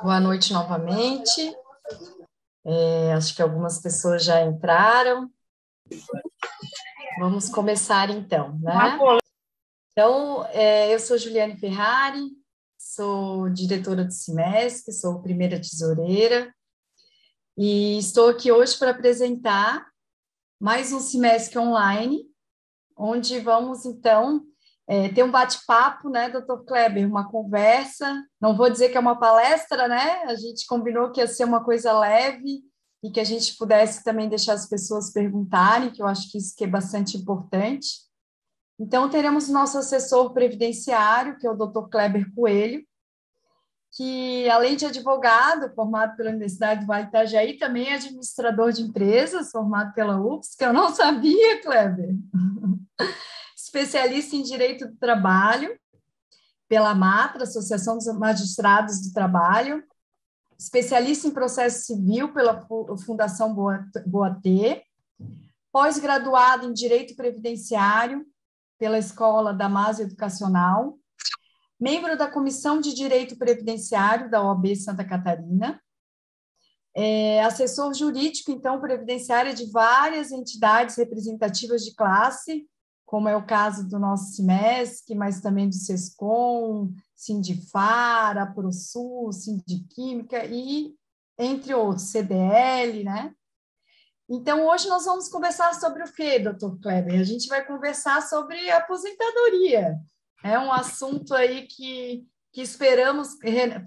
Boa noite novamente. Acho que algumas pessoas já entraram. Vamos começar então, né? Então, eu sou Juliane Ferrari, sou diretora do SIMESC, sou primeira tesoureira, e estou aqui hoje para apresentar mais um SIMESC online, onde vamos, então, ter um bate-papo, né, doutor Kleber, uma conversa, não vou dizer que é uma palestra, né, a gente combinou que ia ser uma coisa leve e que a gente pudesse também deixar as pessoas perguntarem, que eu acho que isso que é bastante importante. Então, teremos o nosso assessor previdenciário, que é o doutor Kleber Coelho, que, além de advogado, formado pela Universidade do Vale do Itajaí, também é administrador de empresas, formado pela UFSC, que eu não sabia, Kleber. Especialista em Direito do Trabalho, pela MATRA, Associação dos Magistrados do Trabalho, especialista em Processo Civil pela Fundação Boatê, pós-graduado em Direito Previdenciário pela Escola Damásio Educacional, membro da Comissão de Direito Previdenciário da OAB Santa Catarina, assessor jurídico, então, previdenciário de várias entidades representativas de classe, como é o caso do nosso SIMESC, mas também do SESCOM, Sindifar, a ProSul, Sindiquímica e, entre outros, CDL, né? Então, hoje nós vamos conversar sobre o quê, doutor Kleber? A gente vai conversar sobre a aposentadoria. É um assunto aí que esperamos,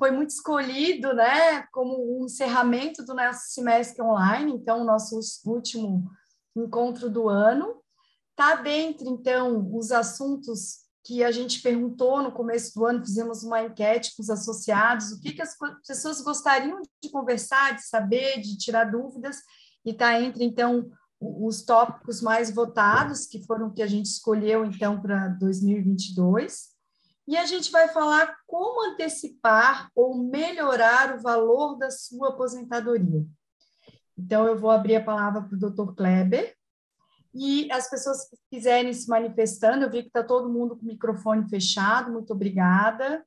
foi muito escolhido, né, como um encerramento do nosso semestre online, então, o nosso último encontro do ano. Está dentro, então, os assuntos que a gente perguntou no começo do ano, fizemos uma enquete com os associados, o que as pessoas gostariam de conversar, de saber, de tirar dúvidas, e está entre, então, os tópicos mais votados, que foram que a gente escolheu, então, para 2022, e a gente vai falar como antecipar ou melhorar o valor da sua aposentadoria. Então, eu vou abrir a palavra para o doutor Kleber, e as pessoas que quiserem se manifestando, eu vi que está todo mundo com o microfone fechado, muito obrigada,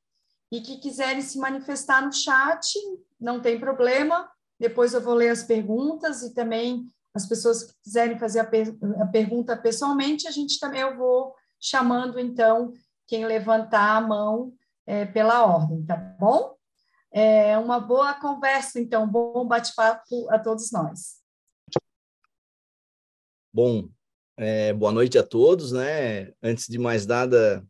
e que quiserem se manifestar no chat, não tem problema, depois eu vou ler as perguntas, e também as pessoas que quiserem fazer a pergunta pessoalmente, a gente também, eu vou chamando, então, quem levantar a mão pela ordem, tá bom? Uma boa conversa, então, bom bate-papo a todos nós. Bom, boa noite a todos, né? Antes de mais nada,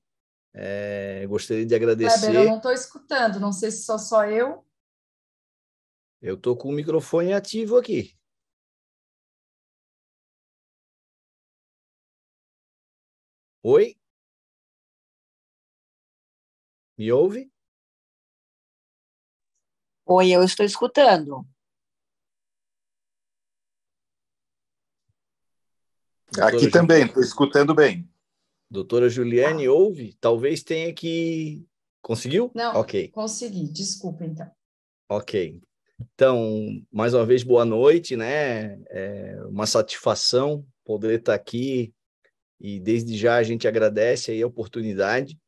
gostaria de agradecer. Kleber, eu não estou escutando, não sei se só eu. Eu estou com o microfone ativo aqui. Oi? Me ouve? Oi, eu estou escutando. Aqui também, estou escutando bem. Doutora Juliane, ouve? Talvez tenha que... Conseguiu? Não, ok. Consegui, desculpa, então. Ok. Então, mais uma vez, boa noite, né? Uma satisfação poder estar aqui e desde já a gente agradece aí a oportunidade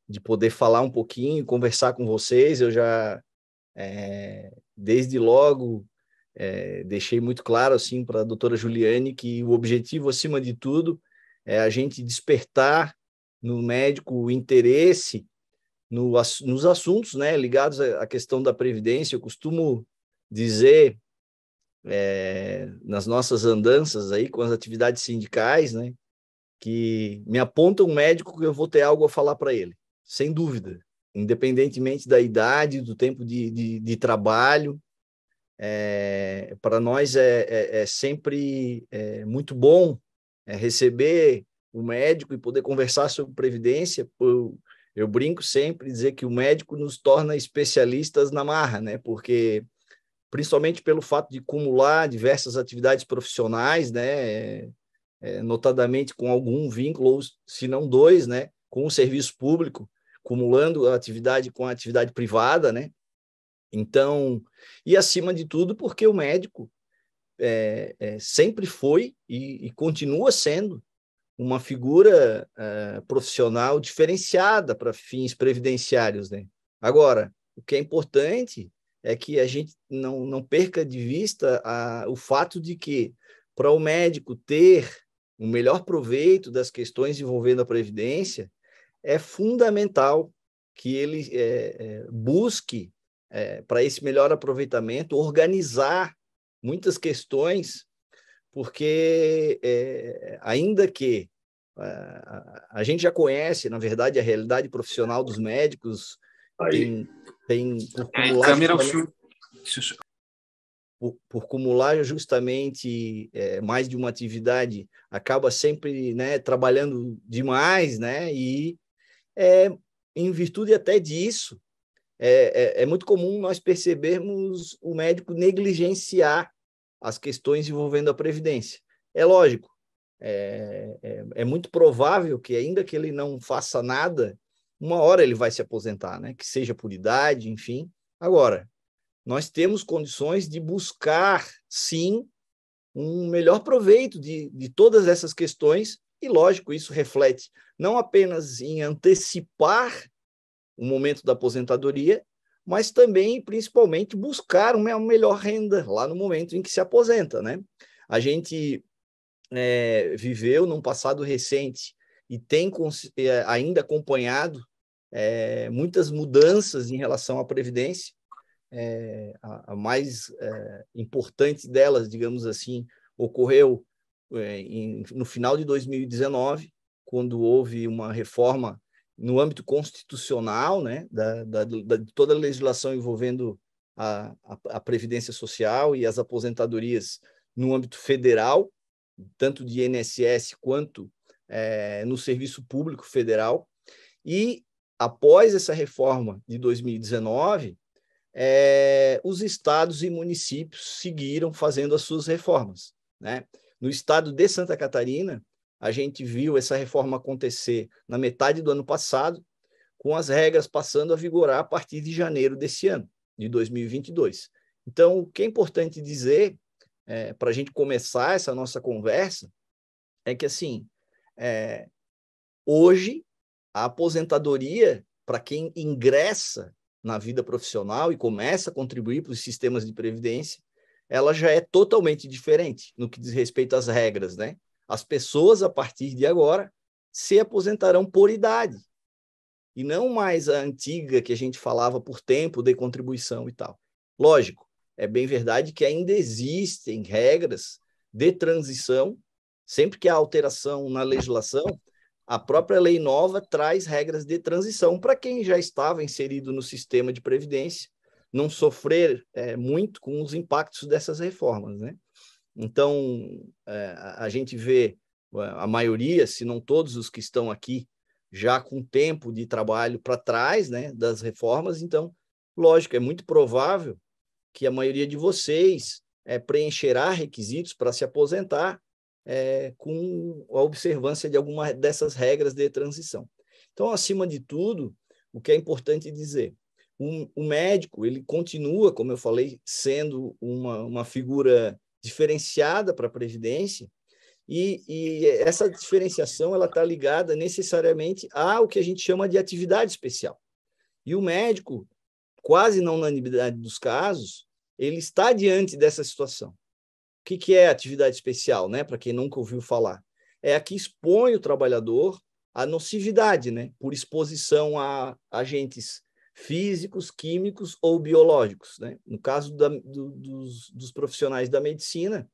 de poder falar um pouquinho, conversar com vocês. Eu já, desde logo, deixei muito claro assim para a doutora Juliane que o objetivo, acima de tudo, é a gente despertar no médico o interesse nos assuntos, né, ligados à questão da previdência. Eu costumo dizer, nas nossas andanças aí com as atividades sindicais, né, que me aponta um médico que eu vou ter algo a falar para ele, sem dúvida, independentemente da idade, do tempo de trabalho. Para nós é sempre muito bom receber o médico e poder conversar sobre previdência. Eu brinco sempre dizer que o médico nos torna especialistas na marra, né? Porque principalmente pelo fato de acumular diversas atividades profissionais, né? Notadamente com algum vínculo, ou se não dois, né? Com o serviço público, acumulando a atividade com a atividade privada, né? Então, e acima de tudo, porque o médico sempre foi e continua sendo uma figura profissional diferenciada para fins previdenciários, né? Agora, o que é importante é que a gente não perca de vista o fato de que, para o médico ter o melhor proveito das questões envolvendo a Previdência, é fundamental que ele busque, para esse melhor aproveitamento, organizar muitas questões, porque, ainda que a gente já conhece, na verdade, a realidade profissional dos médicos, tem por cumular justamente mais de uma atividade, acaba sempre, né, trabalhando demais, né, e em virtude até disso, é muito comum nós percebermos o médico negligenciar as questões envolvendo a Previdência. É lógico, é muito provável que, ainda que ele não faça nada, uma hora ele vai se aposentar, né? Que seja por idade, enfim. Agora, nós temos condições de buscar, sim, um melhor proveito de todas essas questões, e, lógico, isso reflete não apenas em antecipar o momento da aposentadoria, mas também, principalmente, buscar uma melhor renda lá no momento em que se aposenta, né? A gente viveu num passado recente e tem ainda acompanhado muitas mudanças em relação à Previdência. A mais importante delas, digamos assim, ocorreu no final de 2019, quando houve uma reforma no âmbito constitucional, né, de toda a legislação envolvendo a Previdência Social e as aposentadorias no âmbito federal, tanto de INSS quanto no Serviço Público Federal. E, após essa reforma de 2019, os estados e municípios seguiram fazendo as suas reformas, né? No estado de Santa Catarina, a gente viu essa reforma acontecer na metade do ano passado, com as regras passando a vigorar a partir de janeiro desse ano, de 2022. Então, o que é importante dizer, para a gente começar essa nossa conversa, é que, assim, hoje, a aposentadoria, para quem ingressa na vida profissional e começa a contribuir para os sistemas de previdência, ela já é totalmente diferente no que diz respeito às regras, né? As pessoas, a partir de agora, se aposentarão por idade, e não mais a antiga que a gente falava por tempo de contribuição e tal. Lógico, é bem verdade que ainda existem regras de transição. Sempre que há alteração na legislação, a própria lei nova traz regras de transição para quem já estava inserido no sistema de previdência não sofrer muito com os impactos dessas reformas, né? Então, a gente vê a maioria, se não todos os que estão aqui, já com tempo de trabalho para trás, né, das reformas. Então, lógico, é muito provável que a maioria de vocês preencherá requisitos para se aposentar com a observância de alguma dessas regras de transição. Então, acima de tudo, o que é importante dizer, o médico, ele continua, como eu falei, sendo uma figura diferenciada para a Previdência, e essa diferenciação ela está ligada necessariamente ao que a gente chama de atividade especial. E o médico, quase na unanimidade dos casos, ele está diante dessa situação. O que é atividade especial, né? Para quem nunca ouviu falar, é a que expõe o trabalhador à nocividade, né? Por exposição a agentes físicos, químicos ou biológicos, né? No caso dos profissionais da medicina,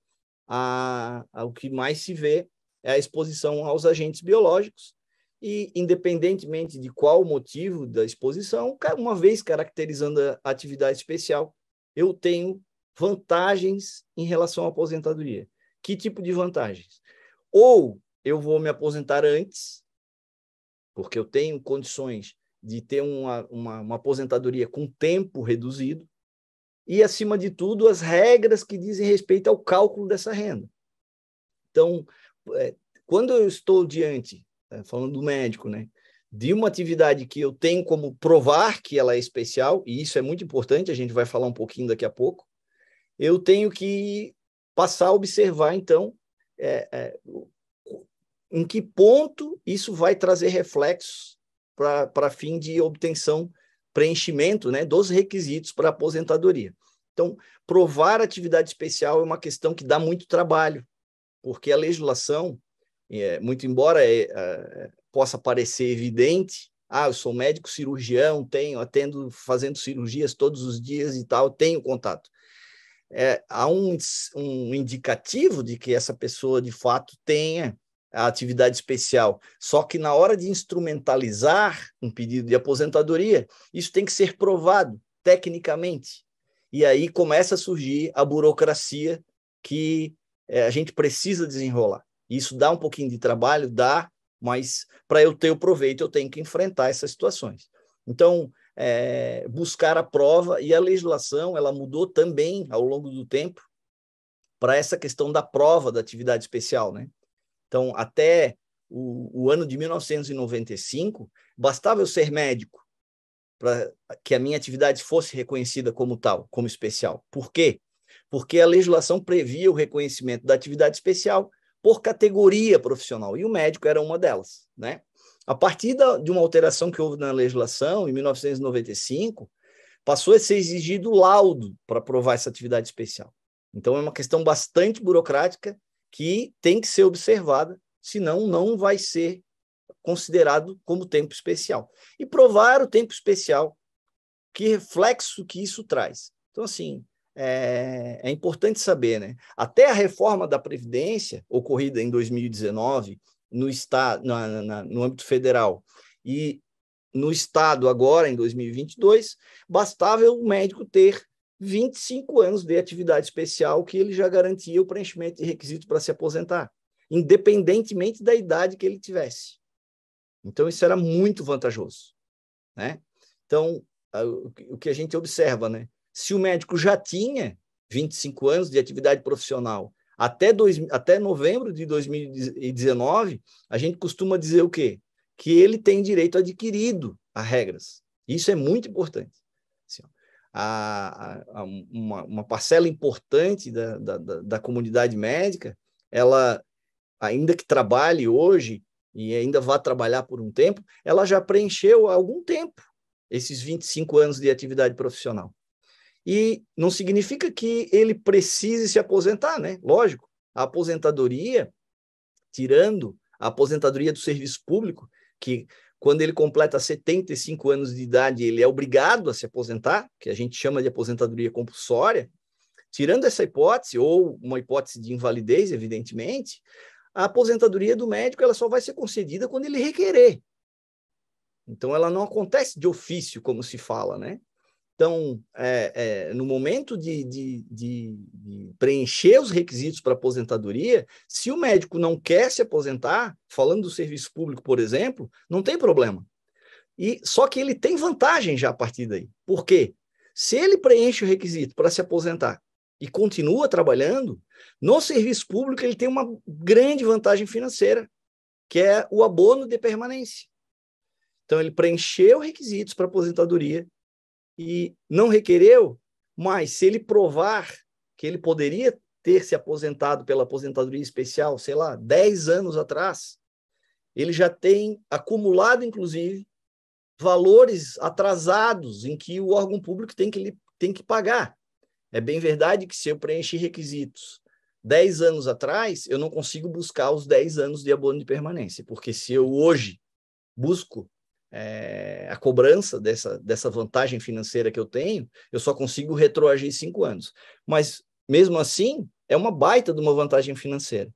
o que mais se vê é a exposição aos agentes biológicos, e, independentemente de qual o motivo da exposição, uma vez caracterizando a atividade especial, eu tenho vantagens em relação à aposentadoria. Que tipo de vantagens? Ou eu vou me aposentar antes, porque eu tenho condições de ter uma aposentadoria com tempo reduzido, e, acima de tudo, as regras que dizem respeito ao cálculo dessa renda. Então, quando eu estou diante, falando do médico, né, de uma atividade que eu tenho como provar que ela é especial, e isso é muito importante, a gente vai falar um pouquinho daqui a pouco, eu tenho que passar a observar, então, em que ponto isso vai trazer reflexos para fim de obtenção preenchimento, né, dos requisitos para aposentadoria. Então, provar atividade especial é uma questão que dá muito trabalho, porque a legislação, muito embora possa parecer evidente, eu sou médico cirurgião, atendo fazendo cirurgias todos os dias e tal, tenho contato. Há um indicativo de que essa pessoa, de fato, tenha a atividade especial. Só que na hora de instrumentalizar um pedido de aposentadoria, isso tem que ser provado tecnicamente. E aí começa a surgir a burocracia que a gente precisa desenrolar. Isso dá um pouquinho de trabalho, dá, mas para eu ter o proveito, eu tenho que enfrentar essas situações. Então, buscar a prova, e a legislação ela mudou também ao longo do tempo para essa questão da prova da atividade especial, né? Então, até o ano de 1995, bastava eu ser médico para que a minha atividade fosse reconhecida como tal, como especial. Por quê? Porque a legislação previa o reconhecimento da atividade especial por categoria profissional, e o médico era uma delas, né? A partir de uma alteração que houve na legislação, em 1995, passou a ser exigido laudo para provar essa atividade especial. Então, é uma questão bastante burocrática que tem que ser observada, senão não vai ser considerado como tempo especial. E provar o tempo especial, que reflexo que isso traz. Então, assim, é importante saber, né? Até a reforma da Previdência, ocorrida em 2019, no estado, no âmbito federal, e no estado agora, em 2022, bastava o médico ter 25 anos de atividade especial, que ele já garantia o preenchimento de requisitos para se aposentar, independentemente da idade que ele tivesse. Então, isso era muito vantajoso, né? Então, o que a gente observa, né? Se o médico já tinha 25 anos de atividade profissional até novembro de 2019, a gente costuma dizer o quê? Que ele tem direito adquirido a regras. Isso é muito importante. Assim, uma parcela importante da comunidade médica, ela, ainda que trabalhe hoje e ainda vá trabalhar por um tempo, ela já preencheu há algum tempo esses 25 anos de atividade profissional. E não significa que ele precise se aposentar, né? Lógico, a aposentadoria, tirando a aposentadoria do serviço público, que quando ele completa 75 anos de idade, ele é obrigado a se aposentar, que a gente chama de aposentadoria compulsória. Tirando essa hipótese, ou uma hipótese de invalidez, evidentemente, a aposentadoria do médico ela só vai ser concedida quando ele requerer. Então, ela não acontece de ofício, como se fala, né? Então, no momento de preencher os requisitos para aposentadoria, se o médico não quer se aposentar, falando do serviço público, por exemplo, não tem problema. Só que ele tem vantagem já a partir daí. Por quê? Se ele preenche o requisito para se aposentar e continua trabalhando, no serviço público ele tem uma grande vantagem financeira, que é o abono de permanência. Então, ele preencheu requisitos para aposentadoria e não requereu, mas se ele provar que ele poderia ter se aposentado pela aposentadoria especial, sei lá, 10 anos atrás, ele já tem acumulado, inclusive, valores atrasados em que o órgão público tem que pagar. É bem verdade que se eu preencher requisitos 10 anos atrás, eu não consigo buscar os 10 anos de abono de permanência, porque se eu hoje busco a cobrança dessa vantagem financeira que eu tenho, eu só consigo retroagir 5 anos. Mas, mesmo assim, é uma baita de uma vantagem financeira.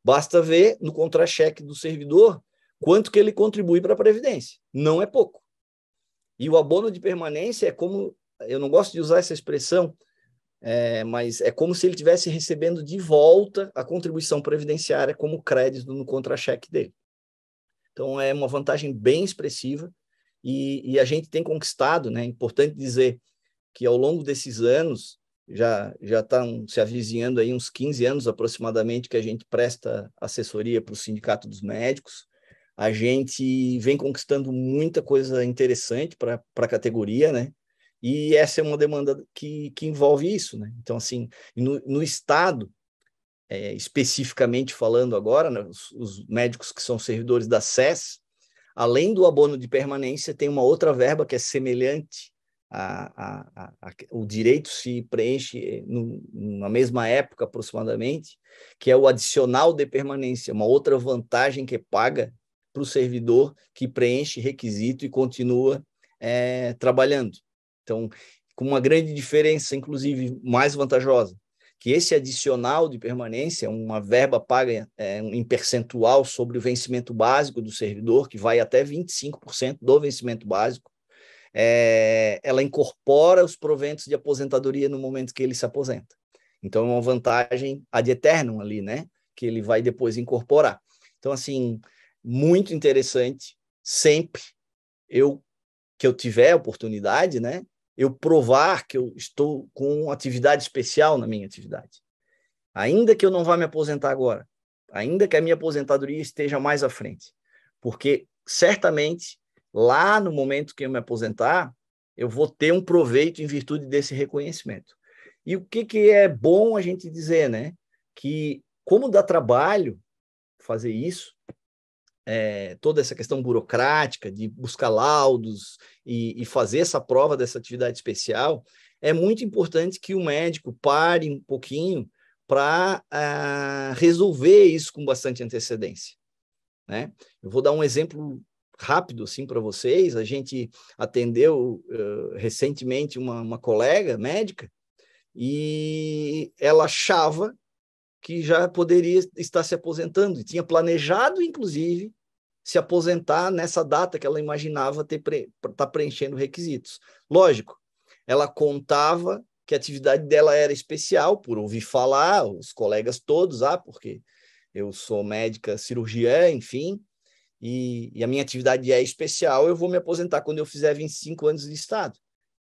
Basta ver no contra-cheque do servidor quanto que ele contribui para a Previdência. Não é pouco. E o abono de permanência é como, eu não gosto de usar essa expressão, mas é como se ele estivesse recebendo de volta a contribuição previdenciária como crédito no contra-cheque dele. Então, é uma vantagem bem expressiva e a gente tem conquistado, né? É importante dizer que ao longo desses anos, já estão se avizinhando aí uns 15 anos aproximadamente que a gente presta assessoria para o Sindicato dos Médicos. A gente vem conquistando muita coisa interessante para a categoria, né? E essa é uma demanda que envolve isso, né? Então, assim, no Estado, especificamente falando agora, né, os médicos que são servidores da SES, além do abono de permanência, tem uma outra verba que é semelhante. O direito se preenche na mesma época, aproximadamente, que é o adicional de permanência, uma outra vantagem que é paga para o servidor que preenche requisito e continua trabalhando. Então, com uma grande diferença, inclusive mais vantajosa, que esse adicional de permanência, uma verba paga em percentual sobre o vencimento básico do servidor, que vai até 25% do vencimento básico, ela incorpora os proventos de aposentadoria no momento que ele se aposenta. Então, é uma vantagem ad eternum ali, né? Que ele vai depois incorporar. Então, assim, muito interessante, sempre que eu tiver a oportunidade, né? Eu provar que eu estou com atividade especial na minha atividade. Ainda que eu não vá me aposentar agora, ainda que a minha aposentadoria esteja mais à frente, porque certamente lá no momento que eu me aposentar, eu vou ter um proveito em virtude desse reconhecimento. E o que é bom a gente dizer, né? Que como dá trabalho fazer isso, toda essa questão burocrática de buscar laudos e fazer essa prova dessa atividade especial, é muito importante que o médico pare um pouquinho para resolver isso com bastante antecedência, né? Eu vou dar um exemplo rápido assim para vocês. A gente atendeu recentemente uma colega médica e ela achava que já poderia estar se aposentando e tinha planejado, inclusive, se aposentar nessa data que ela imaginava estar preenchendo requisitos. Lógico, ela contava que a atividade dela era especial, por ouvir falar, os colegas todos, porque eu sou médica cirurgiã, enfim, e a minha atividade é especial, eu vou me aposentar quando eu fizer 25 anos de estado.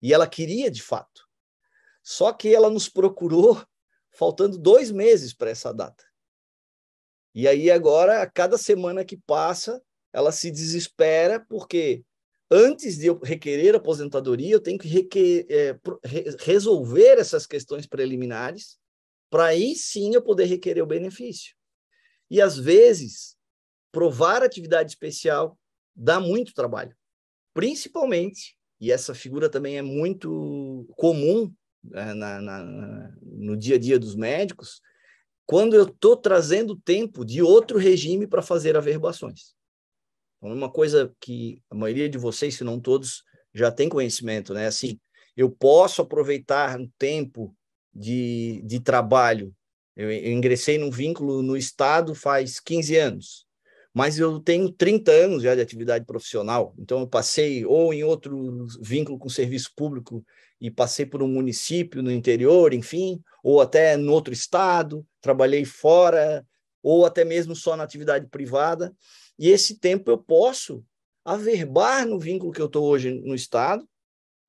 E ela queria, de fato. Só que ela nos procurou faltando 2 meses para essa data. E aí agora, a cada semana que passa, ela se desespera, porque antes de eu requerer aposentadoria, eu tenho que resolver essas questões preliminares, para aí sim eu poder requerer o benefício. E às vezes, provar atividade especial dá muito trabalho. Principalmente, e essa figura também é muito comum no dia a dia dos médicos, quando eu estou trazendo tempo de outro regime para fazer averbações. Então, uma coisa que a maioria de vocês, se não todos, já tem conhecimento, né? Assim, eu posso aproveitar um tempo de trabalho. Eu ingressei num vínculo no Estado faz 15 anos, mas eu tenho 30 anos já de atividade profissional. Então, eu passei ou em outro vínculo com serviço público e passei por um município no interior, enfim, ou até no outro estado, trabalhei fora, ou até mesmo só na atividade privada. E esse tempo eu posso averbar no vínculo que eu estou hoje no estado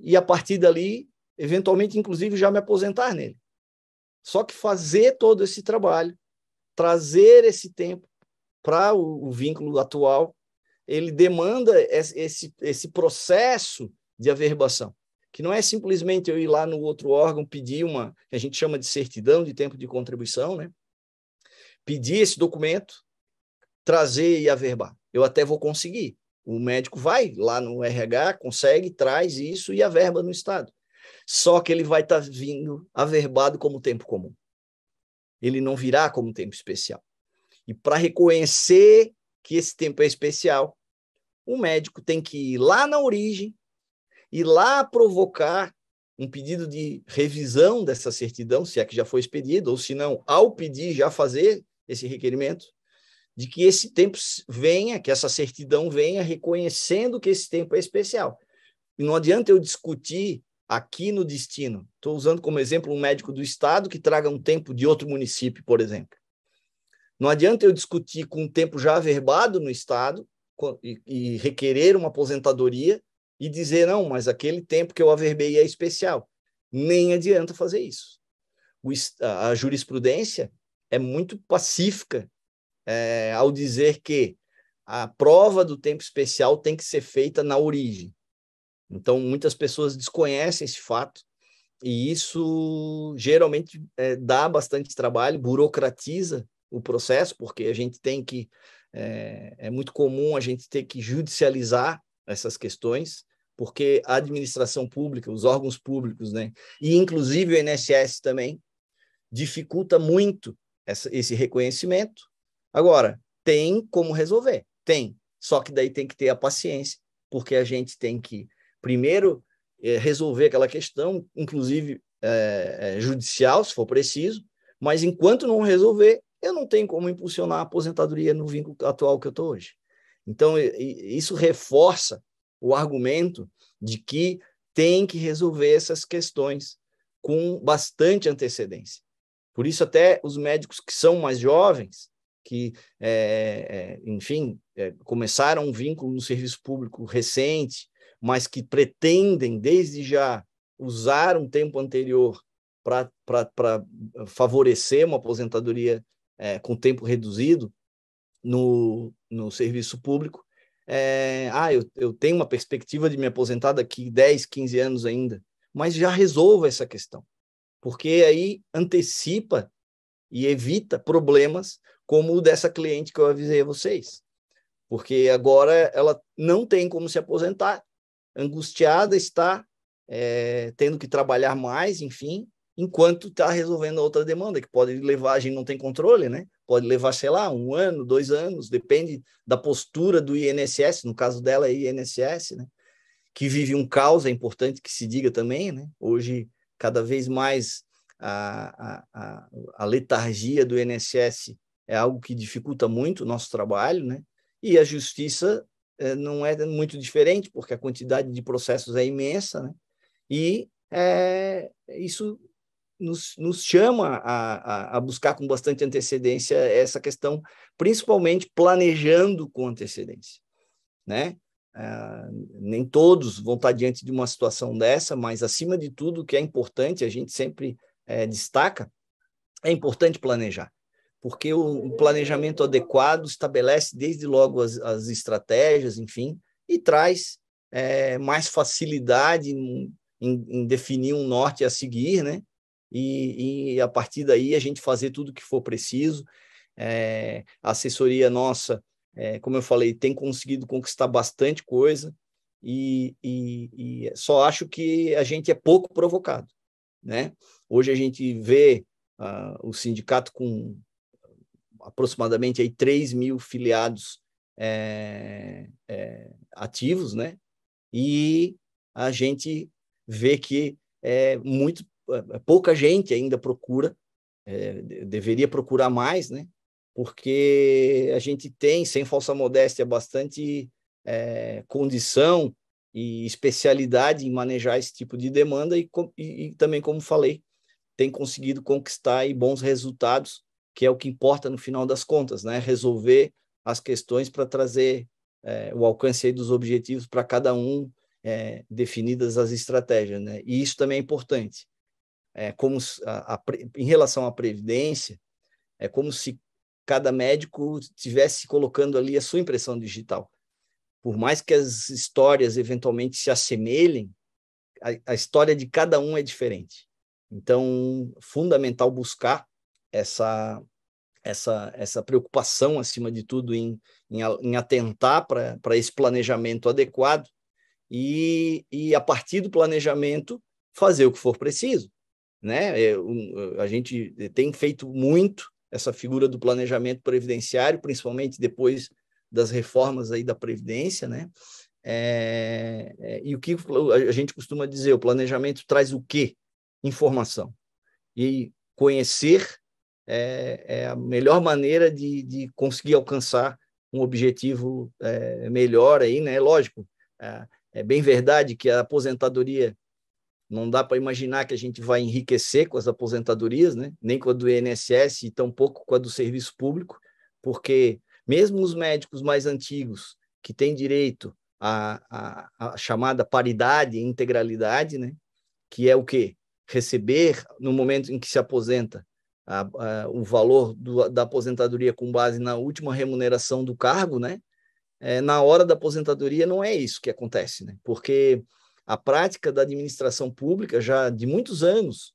e, a partir dali, eventualmente, inclusive, já me aposentar nele. Só que fazer todo esse trabalho, trazer esse tempo para o vínculo atual, ele demanda esse processo de averbação, que não é simplesmente eu ir lá no outro órgão pedir uma, que a gente chama de certidão de tempo de contribuição, né? Pedir esse documento, trazer e averbar. Eu até vou conseguir. O médico vai lá no RH, consegue, traz isso e averba no estado. Só que ele vai estar vindo averbado como tempo comum. Ele não virá como tempo especial. E para reconhecer que esse tempo é especial, o médico tem que ir lá na origem, ir lá provocar um pedido de revisão dessa certidão, se é que já foi expedido, ou se não, ao pedir, já fazer esse requerimento, de que esse tempo venha, que essa certidão venha reconhecendo que esse tempo é especial. E não adianta eu discutir aqui no destino. Estou usando como exemplo um médico do estado que traga um tempo de outro município, por exemplo. Não adianta eu discutir com um tempo já averbado no estado e requerer uma aposentadoria e dizer, não, mas aquele tempo que eu averbei é especial. Nem adianta fazer isso. A jurisprudência é muito pacífica ao dizer que a prova do tempo especial tem que ser feita na origem. Então, muitas pessoas desconhecem esse fato e isso geralmente dá bastante trabalho, burocratiza o processo, porque a gente tem que é muito comum a gente ter que judicializar essas questões, porque a administração pública, os órgãos públicos, né, e inclusive o INSS também, dificulta muito esse reconhecimento. Agora, tem como resolver? Tem. Só que daí tem que ter a paciência, porque a gente tem que, primeiro, resolver aquela questão, inclusive judicial, se for preciso, mas enquanto não resolver, eu não tenho como impulsionar a aposentadoria no vínculo atual que eu estou hoje. Então, isso reforça o argumento de que tem que resolver essas questões com bastante antecedência. Por isso, até os médicos que são mais jovens, que, enfim, começaram um vínculo no serviço público recente, mas que pretendem, desde já, usar um tempo anterior para favorecer uma aposentadoria com tempo reduzido no serviço público. Eu tenho uma perspectiva de me aposentar daqui 10, 15 anos ainda, mas já resolva essa questão, porque aí antecipa e evita problemas como o dessa cliente que eu avisei a vocês, porque agora ela não tem como se aposentar, angustiada está, tendo que trabalhar mais, enfim, enquanto está resolvendo outra demanda, que pode levar, a gente não tem controle, né? Pode levar, sei lá, 1 ano, 2 anos, depende da postura do INSS, no caso dela é INSS, né? Que vive um caos, é importante que se diga também, né? Hoje, cada vez mais, a letargia do INSS é algo que dificulta muito o nosso trabalho, né? E a justiça não é muito diferente, porque a quantidade de processos é imensa, né? E isso nos chama a buscar com bastante antecedência essa questão, principalmente planejando com antecedência, né? Nem todos vão estar diante de uma situação dessa, mas, acima de tudo, o que é importante, a gente sempre destaca, é importante planejar, porque o planejamento adequado estabelece desde logo as estratégias, enfim, e traz mais facilidade em definir um norte a seguir, né? E a partir daí a gente fazer tudo o que for preciso. A assessoria nossa, como eu falei, tem conseguido conquistar bastante coisa e só acho que a gente é pouco provocado, né? Hoje a gente vê o sindicato com aproximadamente aí 3.000 filiados ativos, né? E a gente vê que pouca gente ainda procura, deveria procurar mais, né? Porque a gente tem, sem falsa modéstia, bastante condição e especialidade em manejar esse tipo de demanda e também, como falei, tem conseguido conquistar aí bons resultados, que é o que importa no final das contas, né? Resolver as questões para trazer o alcance aí dos objetivos para cada um, definidas as estratégias, né? E isso também é importante. Em relação à previdência, é como se cada médico estivesse colocando ali a sua impressão digital. Por mais que as histórias eventualmente se assemelhem, a história de cada um é diferente. Então, fundamental buscar essa preocupação, acima de tudo, em atentar para esse planejamento adequado e, a partir do planejamento, fazer o que for preciso, né? A gente tem feito muito essa figura do planejamento previdenciário, principalmente depois das reformas aí da Previdência, né? E o que a gente costuma dizer, o planejamento traz o quê? Informação. E conhecer é a melhor maneira de conseguir alcançar um objetivo melhor aí, né? Lógico, é bem verdade que a aposentadoria, não dá para imaginar que a gente vai enriquecer com as aposentadorias, né? Nem com a do INSS e tampouco com a do serviço público, porque mesmo os médicos mais antigos, que têm direito à chamada paridade e integralidade, né? Que é o quê? Receber, no momento em que se aposenta, o valor da aposentadoria com base na última remuneração do cargo, né? Na hora da aposentadoria não é isso que acontece, né? Porque a prática da administração pública, já de muitos anos,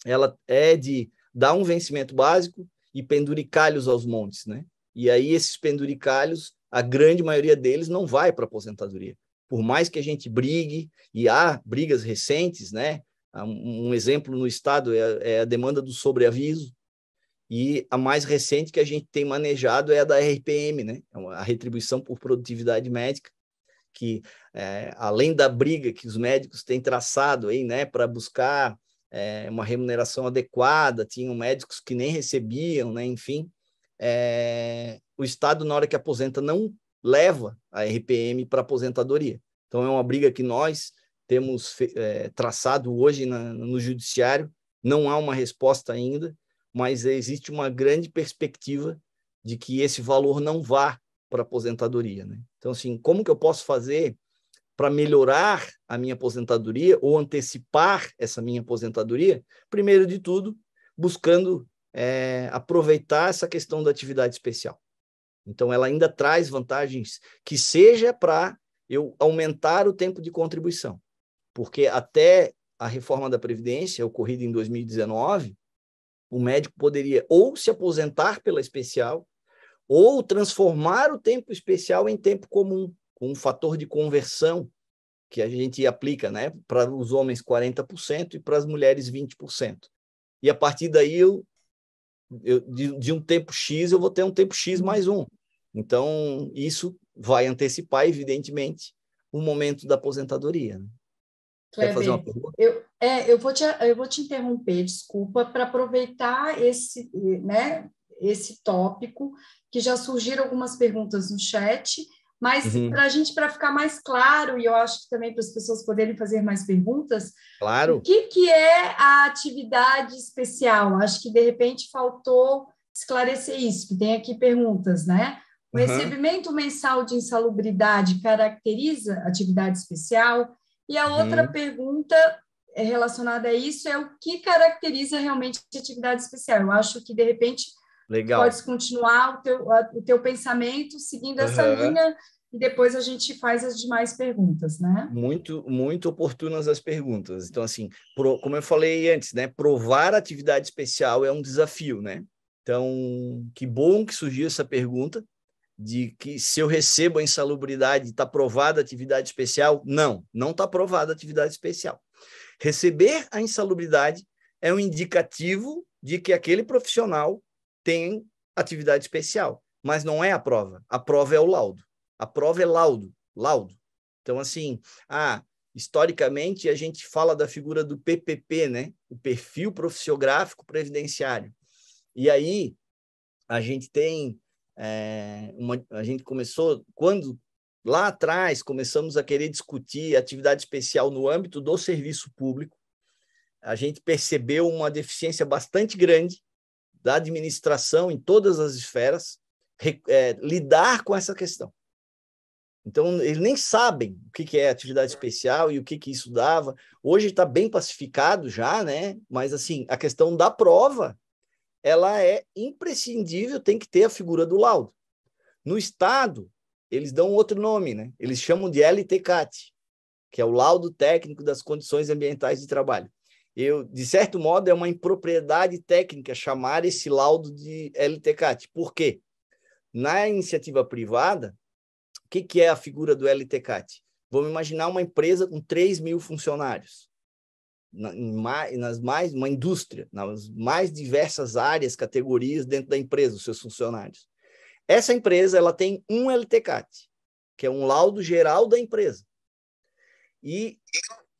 ela é de dar um vencimento básico e penduricalhos aos montes, né? E aí esses penduricalhos, a grande maioria deles não vai para a aposentadoria. Por mais que a gente brigue, e há brigas recentes, né? Um exemplo no Estado é a demanda do sobreaviso, e a mais recente que a gente tem manejado é a da RPM, né? A retribuição por produtividade médica, que além da briga que os médicos têm traçado aí, né, para buscar uma remuneração adequada, tinham médicos que nem recebiam, né, enfim, o Estado, na hora que aposenta, não leva a RPM para aposentadoria. Então, é uma briga que nós temos traçado hoje no Judiciário, não há uma resposta ainda, mas existe uma grande perspectiva de que esse valor não vá para a aposentadoria, né? Então, assim, como que eu posso fazer para melhorar a minha aposentadoria ou antecipar essa minha aposentadoria? Primeiro de tudo, buscando aproveitar essa questão da atividade especial. Então, ela ainda traz vantagens que seja para eu aumentar o tempo de contribuição, porque até a reforma da Previdência, ocorrida em 2019, o médico poderia ou se aposentar pela especial ou transformar o tempo especial em tempo comum, com um fator de conversão que a gente aplica, né, para os homens 40% e para as mulheres 20%. E a partir daí, de um tempo X, eu vou ter um tempo X mais um. Então, isso vai antecipar, evidentemente, o momento da aposentadoria. Né? Quer fazer uma pergunta? Eu vou te interromper, desculpa, para aproveitar né, esse tópico, que já surgiram algumas perguntas no chat, mas para ficar mais claro, e eu acho que também para as pessoas poderem fazer mais perguntas, claro. O que é a atividade especial? Acho que, de repente, faltou esclarecer isso, que tem aqui perguntas, né? O recebimento mensal de insalubridade caracteriza atividade especial? E a outra pergunta relacionada a isso é o que caracteriza realmente a atividade especial? Eu acho que, de repente, pode continuar o teu pensamento seguindo essa linha e depois a gente faz as demais perguntas, né? Muito, muito oportunas as perguntas. Então, assim, como eu falei antes, né, provar atividade especial é um desafio, né? Então, que bom que surgiu essa pergunta, de que se eu recebo a insalubridade, está provada a atividade especial? Não, não está provada a atividade especial. Receber a insalubridade é um indicativo de que aquele profissional tem atividade especial, mas não é a prova. A prova é o laudo. A prova é laudo. Então, assim, historicamente, a gente fala da figura do PPP, né? O perfil profissiográfico previdenciário. E aí, a gente tem a gente começou, quando lá atrás começamos a querer discutir atividade especial no âmbito do serviço público, a gente percebeu uma deficiência bastante grande da administração em todas as esferas, lidar com essa questão. Então, eles nem sabem o que é atividade especial e o que isso dava. Hoje está bem pacificado já, né? Mas, assim, a questão da prova, ela é imprescindível, tem que ter a figura do laudo. No Estado, eles dão outro nome, né? Eles chamam de LTCAT, que é o Laudo Técnico das Condições Ambientais de Trabalho. De certo modo, é uma impropriedade técnica chamar esse laudo de LTCAT. Por quê? Na iniciativa privada, o que é a figura do LTCAT? Vamos imaginar uma empresa com 3.000 funcionários. Uma indústria, nas mais diversas áreas, categorias dentro da empresa, os seus funcionários. Essa empresa ela tem um LTCAT, que é um laudo geral da empresa. E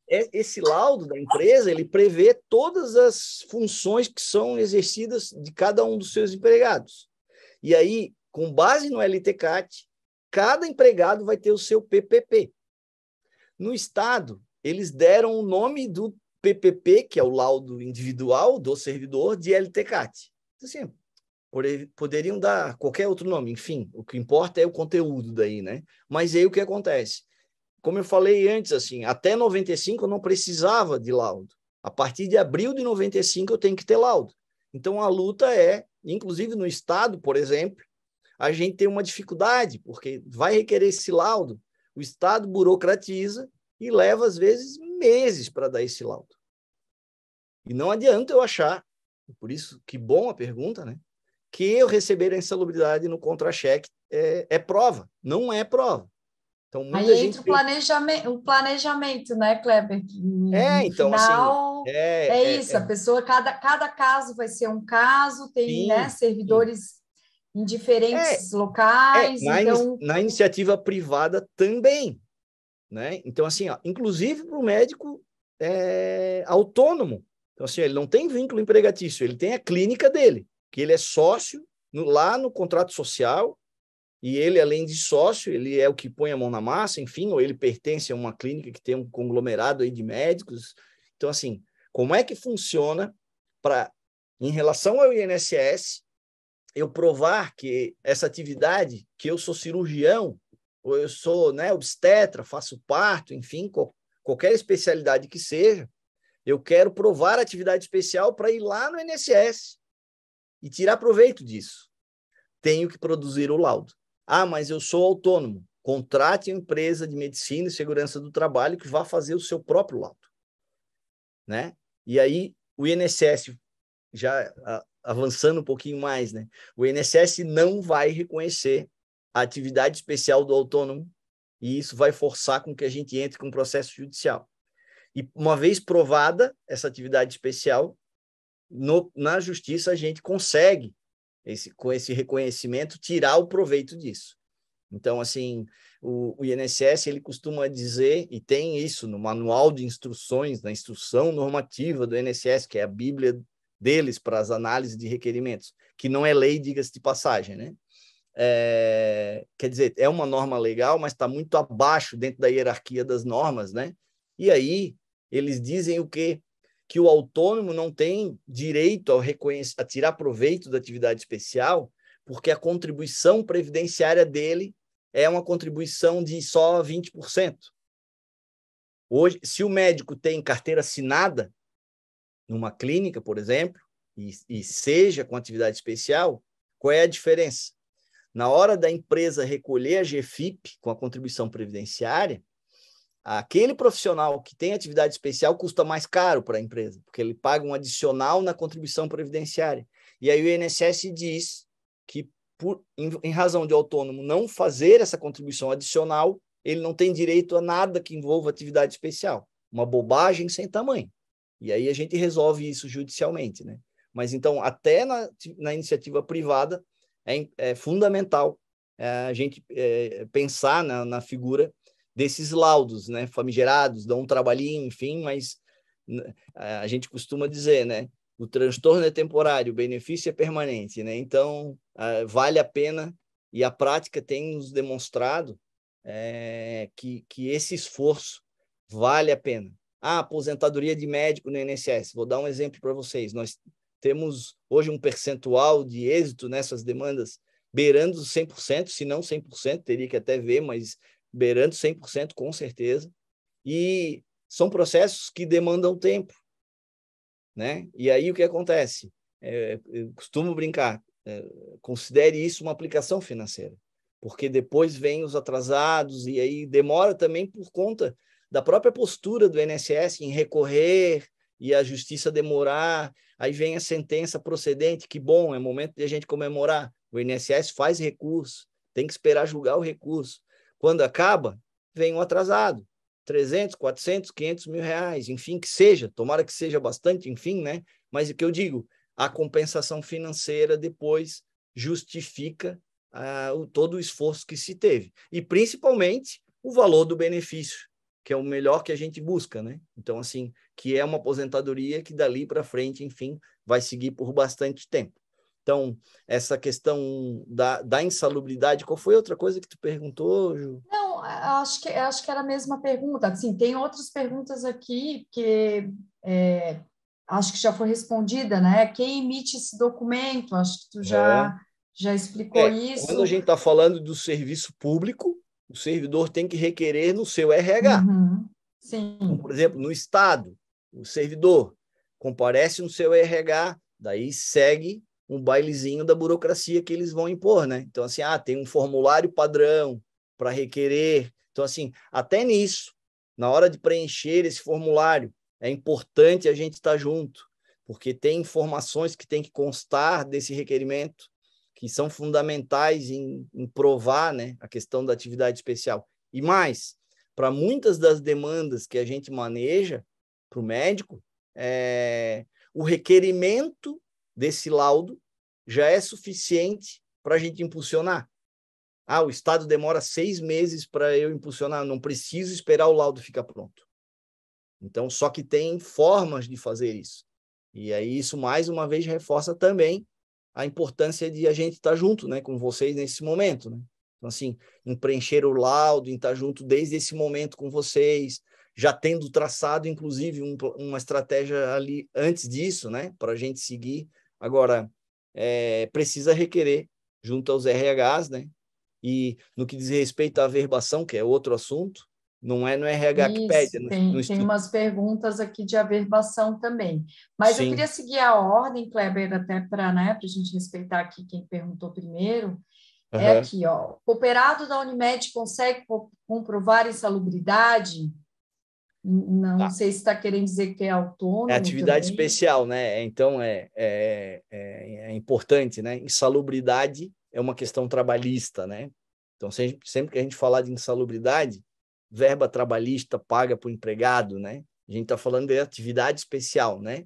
esse laudo da empresa, ele prevê todas as funções que são exercidas de cada um dos seus empregados. E aí, com base no LTCAT, cada empregado vai ter o seu PPP. No Estado, eles deram o nome do PPP, que é o laudo individual do servidor, de LTCAT. Assim, poderiam dar qualquer outro nome, enfim, o que importa é o conteúdo daí, né? Mas aí o que acontece? Como eu falei antes, assim, até 95 eu não precisava de laudo. A partir de abril de 95 eu tenho que ter laudo. Então a luta inclusive no Estado, por exemplo, a gente tem uma dificuldade, porque vai requerer esse laudo, o Estado burocratiza e leva, às vezes, meses para dar esse laudo. E não adianta eu achar, por isso, que bom a pergunta, né? que eu receber a insalubridade no contra-cheque é prova, não é prova. Então, muita Aí gente entra o planejamento, né, Kleber? Que no então, assim, final é isso, a pessoa, cada caso vai ser um caso, tem, né, sim, sim. servidores em diferentes locais, então... Na iniciativa privada também, né? Então, assim, ó, inclusive para o médico autônomo. Então, assim, ele não tem vínculo empregatício, ele tem a clínica dele, que ele é sócio lá no contrato social, e ele, além de sócio, ele é o que põe a mão na massa, enfim, ou ele pertence a uma clínica que tem um conglomerado aí de médicos. Então, assim, como é que funciona para, em relação ao INSS, eu provar que essa atividade, que eu sou cirurgião, ou eu sou, né, obstetra, faço parto, enfim, qualquer especialidade que seja, eu quero provar atividade especial para ir lá no INSS e tirar proveito disso. Tenho que produzir o laudo. Ah, mas eu sou autônomo. Contrate uma empresa de medicina e segurança do trabalho que vá fazer o seu próprio laudo, né? E aí o INSS, já avançando um pouquinho mais, né? O INSS não vai reconhecer a atividade especial do autônomo e isso vai forçar com que a gente entre com um processo judicial. E uma vez provada essa atividade especial, na justiça a gente consegue, com esse reconhecimento, tirar o proveito disso. Então, assim, o INSS, ele costuma dizer, e tem isso no manual de instruções, na instrução normativa do INSS, que é a Bíblia deles para as análises de requerimentos, que não é lei, diga-se de passagem, né? Quer dizer, é uma norma legal, mas está muito abaixo dentro da hierarquia das normas, né? E aí, eles dizem o quê? Que o autônomo não tem direito a tirar proveito da atividade especial, porque a contribuição previdenciária dele é uma contribuição de só 20%. Hoje, se o médico tem carteira assinada numa clínica, por exemplo, e seja com atividade especial, qual é a diferença? Na hora da empresa recolher a GFIP com a contribuição previdenciária, aquele profissional que tem atividade especial custa mais caro para a empresa, porque ele paga um adicional na contribuição previdenciária. E aí o INSS diz que, em razão de autônomo não fazer essa contribuição adicional, ele não tem direito a nada que envolva atividade especial. Uma bobagem sem tamanho. E aí a gente resolve isso judicialmente, né? Mas então, até na iniciativa privada, é fundamental a gente pensar na figura desses laudos, né, famigerados, dão um trabalhinho, enfim, mas a gente costuma dizer, né, o transtorno é temporário, o benefício é permanente, né, então vale a pena, e a prática tem nos demonstrado que esse esforço vale a pena. A aposentadoria de médico no INSS, vou dar um exemplo para vocês, nós temos hoje um percentual de êxito nessas demandas beirando 100%, se não 100%, teria que até ver, mas beirando 100% com certeza, e são processos que demandam tempo, né? E aí o que acontece? Eu costumo brincar, considere isso uma aplicação financeira, porque depois vem os atrasados e aí demora também por conta da própria postura do INSS em recorrer e a justiça demorar, aí vem a sentença procedente, que bom, é momento de a gente comemorar, o INSS faz recurso, tem que esperar julgar o recurso. Quando acaba, vem um atrasado, 300, 400, 500 mil reais, enfim, que seja, tomara que seja bastante, enfim, né? Mas o que eu digo, a compensação financeira depois justifica todo o esforço que se teve. E, principalmente, o valor do benefício, que é o melhor que a gente busca, né? Então, assim, que é uma aposentadoria que dali para frente, enfim, vai seguir por bastante tempo. Então, essa questão da insalubridade, qual foi outra coisa que tu perguntou, Ju? Não, acho que era a mesma pergunta. Assim, tem outras perguntas aqui que acho que já foi respondida, né? Quem emite esse documento? Acho que tu já explicou Quando a isso. gente está falando do serviço público, o servidor tem que requerer no seu RH. Uhum, Então, sim. por exemplo, no Estado, o servidor comparece no seu RH, daí segue um bailezinho da burocracia que eles vão impor, né? Então, assim, tem um formulário padrão para requerer. Então, assim, até nisso, na hora de preencher esse formulário, é importante a gente estar junto, porque tem informações que tem que constar desse requerimento. que são fundamentais em provar, né, a questão da atividade especial. E mais, para muitas das demandas que a gente maneja para o médico, o requerimento desse laudo já é suficiente para a gente impulsionar. O Estado demora 6 meses para eu impulsionar, não preciso esperar o laudo ficar pronto. Então, só que tem formas de fazer isso. E aí isso, mais uma vez, reforça também a importância de a gente estar junto, né, com vocês nesse momento, né? Então, assim, em preencher o laudo, em estar junto desde esse momento com vocês, já tendo traçado, inclusive, uma estratégia ali antes disso, né, para a gente seguir. Agora, precisa requerer junto aos RHs, né? E no que diz respeito à averbação, que é outro assunto, não é no RH que pede. Isso, tem umas perguntas aqui de averbação também. Mas eu Sim. queria seguir a ordem, Kleber, até para, né, a gente respeitar aqui quem perguntou primeiro. É aqui, ó. O cooperado da Unimed consegue comprovar insalubridade? Não sei se está querendo dizer que é autônomo. É atividade também. especial, né? Então, é importante, né? Insalubridade é uma questão trabalhista, né? Então, sempre que a gente falar de insalubridade, verba trabalhista paga para o empregado, né? A gente está falando de atividade especial, né?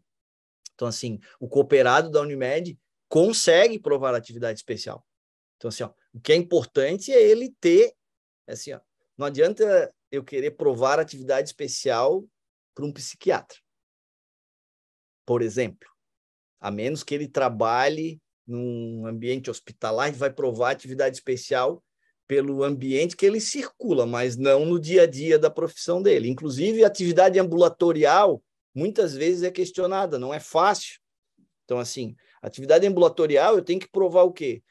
Então, assim, o cooperado da Unimed consegue provar atividade especial. Então, assim, ó, o que é importante é ele ter, assim, ó, não adianta eu querer provar atividade especial para um psiquiatra, por exemplo, a menos que ele trabalhe num ambiente hospitalar, e vai provar atividade especial pelo ambiente que ele circula, mas não no dia a dia da profissão dele. Inclusive, a atividade ambulatorial muitas vezes é questionada, não é fácil. Então, assim, atividade ambulatorial eu tenho que provar o quê?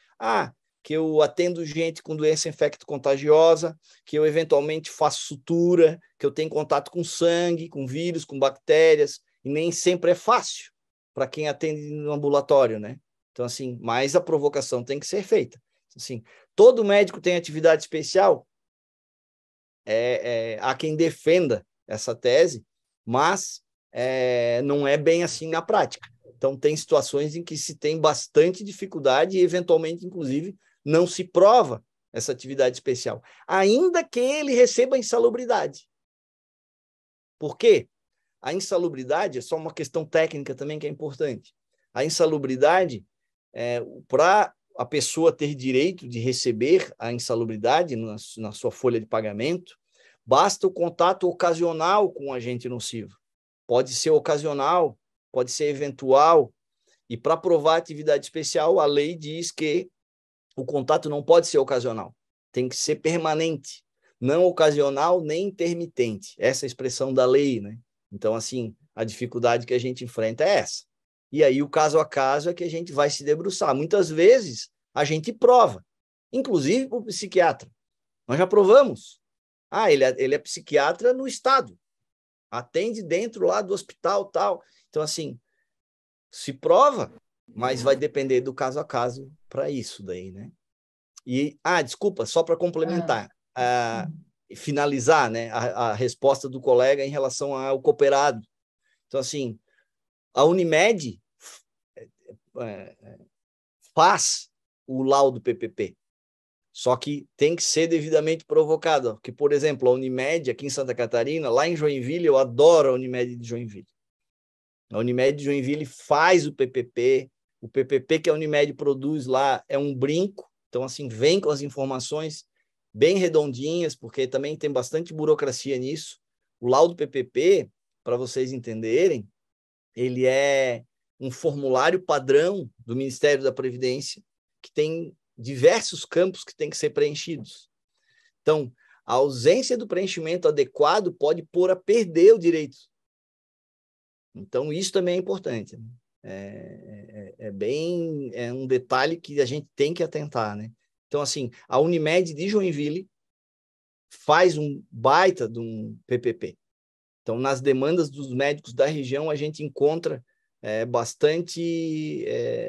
Que eu atendo gente com doença infecto-contagiosa, que eu eventualmente faço sutura, que eu tenho contato com sangue, com vírus, com bactérias, e nem sempre é fácil para quem atende no ambulatório, né? Então, assim, mas a provocação tem que ser feita. Assim, todo médico tem atividade especial, há quem defenda essa tese, mas não é bem assim na prática. Então, tem situações em que se tem bastante dificuldade e, eventualmente, inclusive, não se prova essa atividade especial, ainda que ele receba insalubridade. Por quê? A insalubridade é só uma questão técnica também que é importante. A insalubridade, para a pessoa ter direito de receber a insalubridade na sua folha de pagamento, basta o contato ocasional com o agente nocivo. Pode ser ocasional, pode ser eventual, e para provar a atividade especial, a lei diz que o contato não pode ser ocasional, tem que ser permanente, não ocasional nem intermitente. Essa é a expressão da lei, né? Então, assim, a dificuldade que a gente enfrenta é essa. E aí, o caso a caso é que a gente vai se debruçar. Muitas vezes, a gente prova, inclusive para o psiquiatra. Nós já provamos. Ele é psiquiatra no estado, atende dentro lá do hospital, tal. Então, assim, se prova, mas vai depender do caso a caso para isso daí, né? E, desculpa, só para complementar, finalizar, né, a resposta do colega em relação ao cooperado. Então, assim, a Unimed faz o laudo PPP, só que tem que ser devidamente provocado. Porque, por exemplo, a Unimed aqui em Santa Catarina, lá em Joinville, eu adoro a Unimed de Joinville. A Unimed de Joinville faz o PPP que a Unimed produz lá é um brinco, então, assim, vem com as informações bem redondinhas, porque também tem bastante burocracia nisso. O laudo PPP, para vocês entenderem, ele é um formulário padrão do Ministério da Previdência, que tem diversos campos que têm que ser preenchidos. Então, a ausência do preenchimento adequado pode pôr a perder o direito. Então, isso também é importante. Né? É um detalhe que a gente tem que atentar, né? Então, assim, a Unimed de Joinville faz um baita de um PPP. Então, nas demandas dos médicos da região, a gente encontra bastante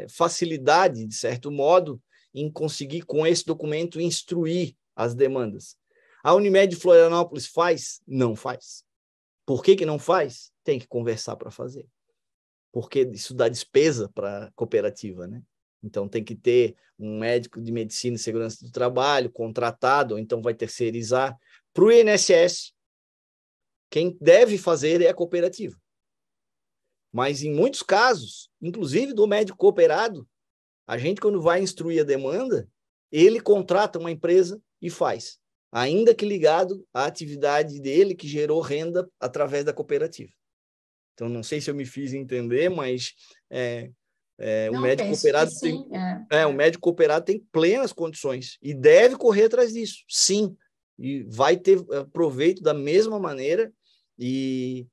facilidade, de certo modo, em conseguir, com esse documento, instruir as demandas. A Unimed de Florianópolis faz? Não faz. Por que não faz? Tem que conversar para fazer. Porque isso dá despesa para a cooperativa, né? Então, tem que ter um médico de medicina e segurança do trabalho contratado, ou então vai terceirizar. Para o INSS, quem deve fazer é a cooperativa. Mas, em muitos casos, inclusive do médico cooperado, a gente, quando vai instruir a demanda, ele contrata uma empresa e faz, ainda que ligado à atividade dele, que gerou renda através da cooperativa. Então, não sei se eu me fiz entender, mas o médico cooperado o médico cooperado tem plenas condições e deve correr atrás disso, sim, e vai ter proveito da mesma maneira e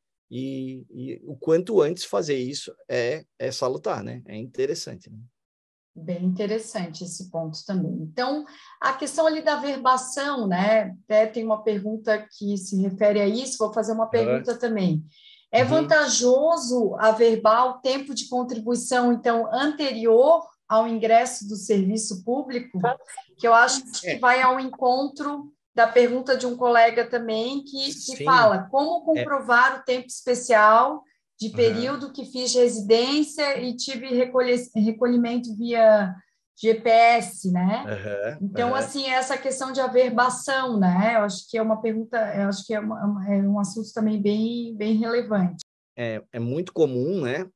o quanto antes fazer isso é salutar, né? É interessante, né? Bem interessante esse ponto também. Então, a questão ali da verbação, né? Até tem uma pergunta que se refere a isso, vou fazer uma pergunta também. É vantajoso averbar o tempo de contribuição, então, anterior ao ingresso do serviço público? Que eu acho que vai ao encontro da pergunta de um colega também, que fala como comprovar o tempo especial de período que fiz residência e tive recolhimento via GPS, né? Então, assim, essa questão de averbação, né? Eu acho que é uma pergunta, eu acho que é um assunto também bem relevante. É muito comum, né?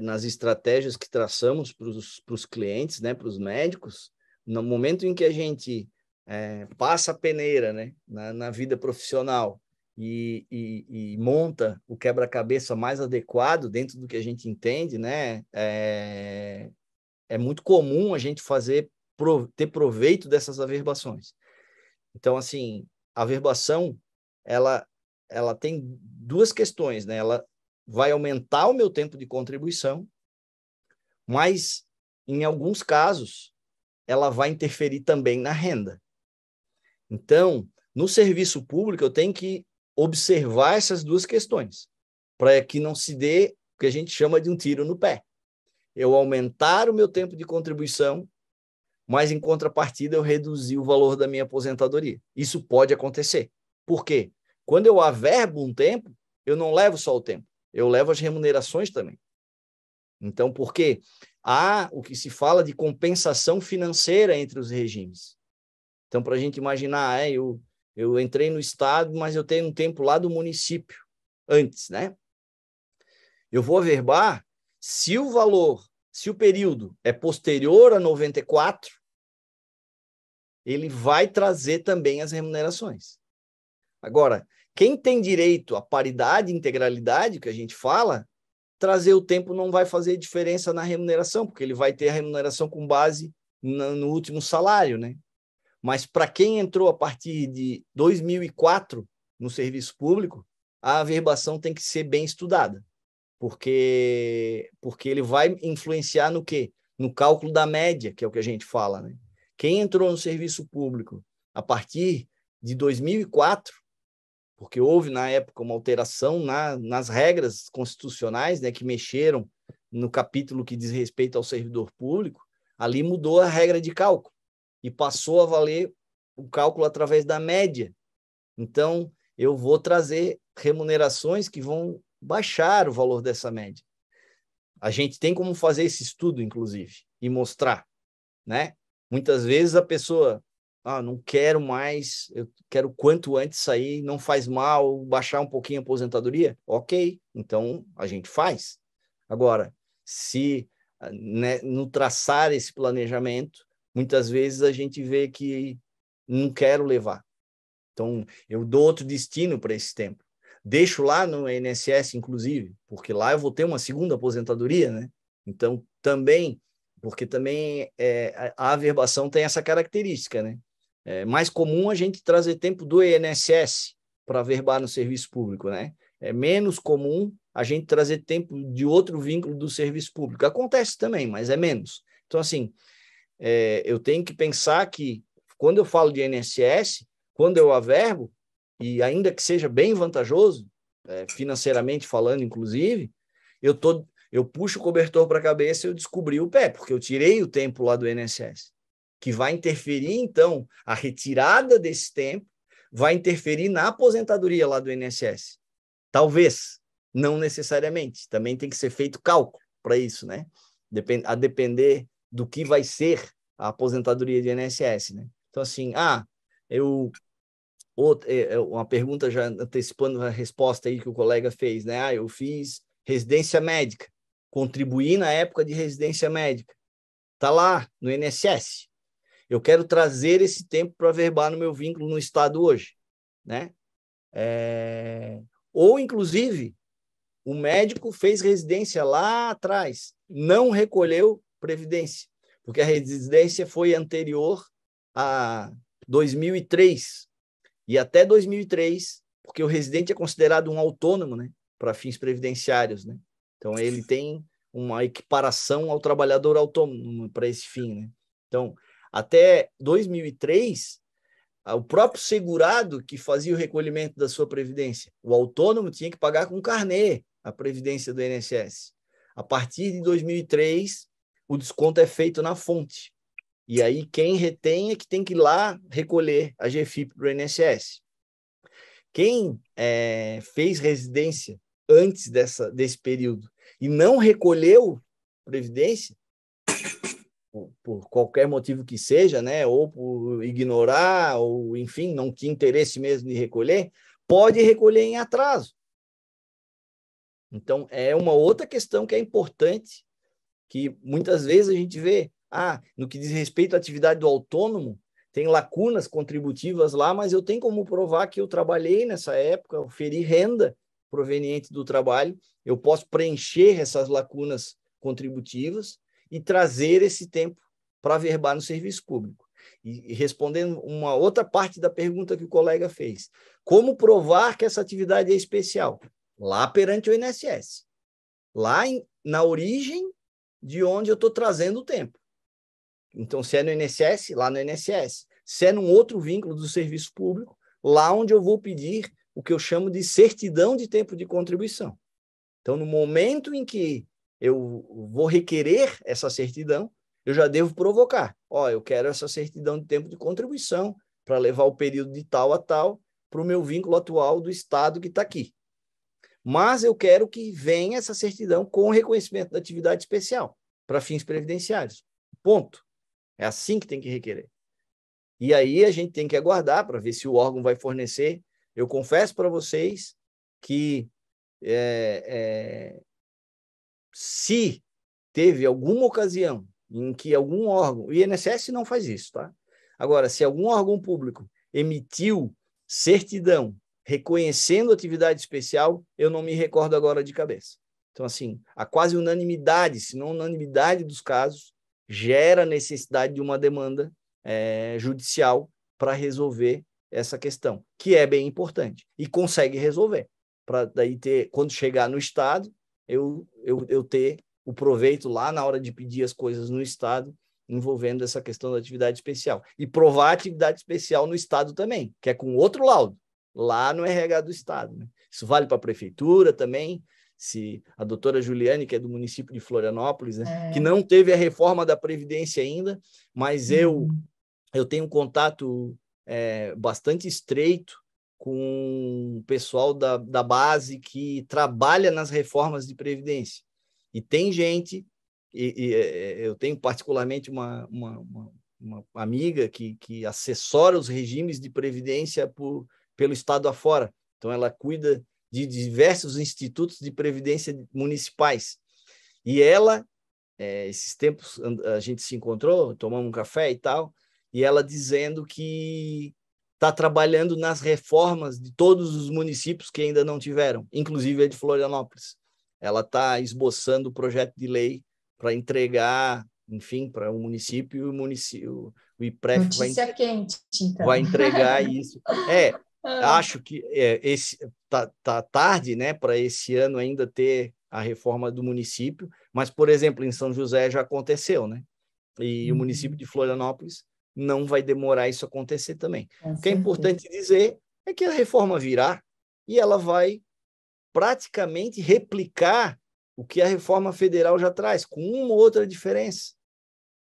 Nas estratégias que traçamos para os clientes, né? Para os médicos, no momento em que a gente passa a peneira, né? Na vida profissional, e monta o quebra-cabeça mais adequado dentro do que a gente entende, né? É muito comum a gente ter proveito dessas averbações. Então, assim, a averbação, ela tem duas questões, né? Ela vai aumentar o meu tempo de contribuição, mas, em alguns casos, ela vai interferir também na renda. Então, no serviço público, eu tenho que observar essas duas questões, para que não se dê o que a gente chama de um tiro no pé. Eu aumentar o meu tempo de contribuição, mas, em contrapartida, eu reduzir o valor da minha aposentadoria. Isso pode acontecer. Por quê? Quando eu averbo um tempo, eu não levo só o tempo, eu levo as remunerações também. Então, por quê? Há o que se fala de compensação financeira entre os regimes. Então, para a gente imaginar, eu entrei no Estado, mas eu tenho um tempo lá do município antes, né? Eu vou averbar se o período é posterior a 94, ele vai trazer também as remunerações. Agora, quem tem direito à paridade e integralidade, que a gente fala, trazer o tempo não vai fazer diferença na remuneração, porque ele vai ter a remuneração com base no último salário, né? Mas para quem entrou a partir de 2004 no serviço público, a averbação tem que ser bem estudada, porque ele vai influenciar no quê? No cálculo da média, que é o que a gente fala, né? Quem entrou no serviço público a partir de 2004, porque houve, na época, uma alteração nas regras constitucionais, né, que mexeram no capítulo que diz respeito ao servidor público, ali mudou a regra de cálculo e passou a valer o cálculo através da média. Então, eu vou trazer remunerações que vão baixar o valor dessa média. A gente tem como fazer esse estudo, inclusive, e mostrar, né? Muitas vezes a pessoa, não quero mais, eu quero quanto antes sair, não faz mal, baixar um pouquinho a aposentadoria? Ok, então a gente faz. Agora, se no traçar esse planejamento, muitas vezes a gente vê que não quero levar. Então, eu dou outro destino para esse tempo. Deixo lá no INSS, inclusive, porque lá eu vou ter uma segunda aposentadoria, né? Então, porque também a averbação tem essa característica, né? É mais comum a gente trazer tempo do INSS para averbar no serviço público, né? É menos comum a gente trazer tempo de outro vínculo do serviço público. Acontece também, mas é menos. Então, assim, eu tenho que pensar que, quando eu falo de INSS, quando eu averbo, e ainda que seja bem vantajoso, financeiramente falando, inclusive, eu puxo o cobertor para a cabeça e eu descobri o pé, porque eu tirei o tempo lá do INSS, que vai interferir, então, a retirada desse tempo vai interferir na aposentadoria lá do INSS. Talvez, não necessariamente, também tem que ser feito cálculo para isso, né? A depender do que vai ser a aposentadoria de INSS, né? Então, assim, uma pergunta já antecipando a resposta aí que o colega fez, né? Eu fiz residência médica, contribuí na época de residência médica, está lá no INSS. Eu quero trazer esse tempo para verbar no meu vínculo no Estado hoje, né? Ou, inclusive, o médico fez residência lá atrás, não recolheu previdência, porque a residência foi anterior a 2003, e até 2003, porque o residente é considerado um autônomo, né, para fins previdenciários, né? Então, ele tem uma equiparação ao trabalhador autônomo para esse fim, né? Então, até 2003, o próprio segurado que fazia o recolhimento da sua previdência, o autônomo tinha que pagar com carnê a previdência do INSS. A partir de 2003, o desconto é feito na fonte. E aí, quem retém é que tem que ir lá recolher a GFIP para o INSS. Quem fez residência antes desse período e não recolheu previdência, por qualquer motivo que seja, né, ou por ignorar, ou, enfim, não tinha interesse mesmo de recolher, pode recolher em atraso. Então, é uma outra questão que é importante, que muitas vezes a gente vê, no que diz respeito à atividade do autônomo, tem lacunas contributivas lá, mas eu tenho como provar que eu trabalhei nessa época, oferi renda proveniente do trabalho, eu posso preencher essas lacunas contributivas e trazer esse tempo para verbar no serviço público. E respondendo uma outra parte da pergunta que o colega fez, como provar que essa atividade é especial? Lá perante o INSS, lá na origem de onde eu estou trazendo o tempo. Então, se é no INSS, lá no INSS. Se é num outro vínculo do serviço público, lá onde eu vou pedir o que eu chamo de certidão de tempo de contribuição. Então, no momento em que eu vou requerer essa certidão, eu já devo provocar. Eu quero essa certidão de tempo de contribuição para levar o período de tal a tal para o meu vínculo atual do Estado que está aqui. Mas eu quero que venha essa certidão com o reconhecimento da atividade especial para fins previdenciários. Ponto. É assim que tem que requerer. E aí a gente tem que aguardar para ver se o órgão vai fornecer. Eu confesso para vocês que se teve alguma ocasião em que algum órgão, o INSS não faz isso, tá? Agora, se algum órgão público emitiu certidão reconhecendo atividade especial, eu não me recordo agora de cabeça. Então, assim, a quase unanimidade, se não unanimidade dos casos, gera necessidade de uma demanda judicial para resolver essa questão, que é bem importante, e consegue resolver, para daí ter, quando chegar no Estado, eu ter o proveito lá na hora de pedir as coisas no Estado, envolvendo essa questão da atividade especial. E provar a atividade especial no Estado também, que é com outro laudo, lá no RH do Estado, né? Isso vale para a Prefeitura também, se a doutora Juliane, que é do município de Florianópolis, né, que não teve a reforma da Previdência ainda, mas eu tenho um contato bastante estreito com o pessoal da base que trabalha nas reformas de Previdência. E tem gente, eu tenho particularmente uma amiga que assessora os regimes de Previdência pelo Estado afora. Então, ela cuida de diversos institutos de previdência municipais. E ela, esses tempos, a gente se encontrou, tomamos um café e tal, e ela dizendo que está trabalhando nas reformas de todos os municípios que ainda não tiveram, inclusive a de Florianópolis. Ela está esboçando o projeto de lei para entregar, enfim, para o município, o IPREF Notícia quente, então. vai entregar isso. Acho que tá tarde, né, para esse ano ainda ter a reforma do município, mas, por exemplo, em São José já aconteceu, né? E o município de Florianópolis não vai demorar isso acontecer também. O que é importante dizer é que a reforma virá e ela vai praticamente replicar o que a reforma federal já traz, com uma ou outra diferença.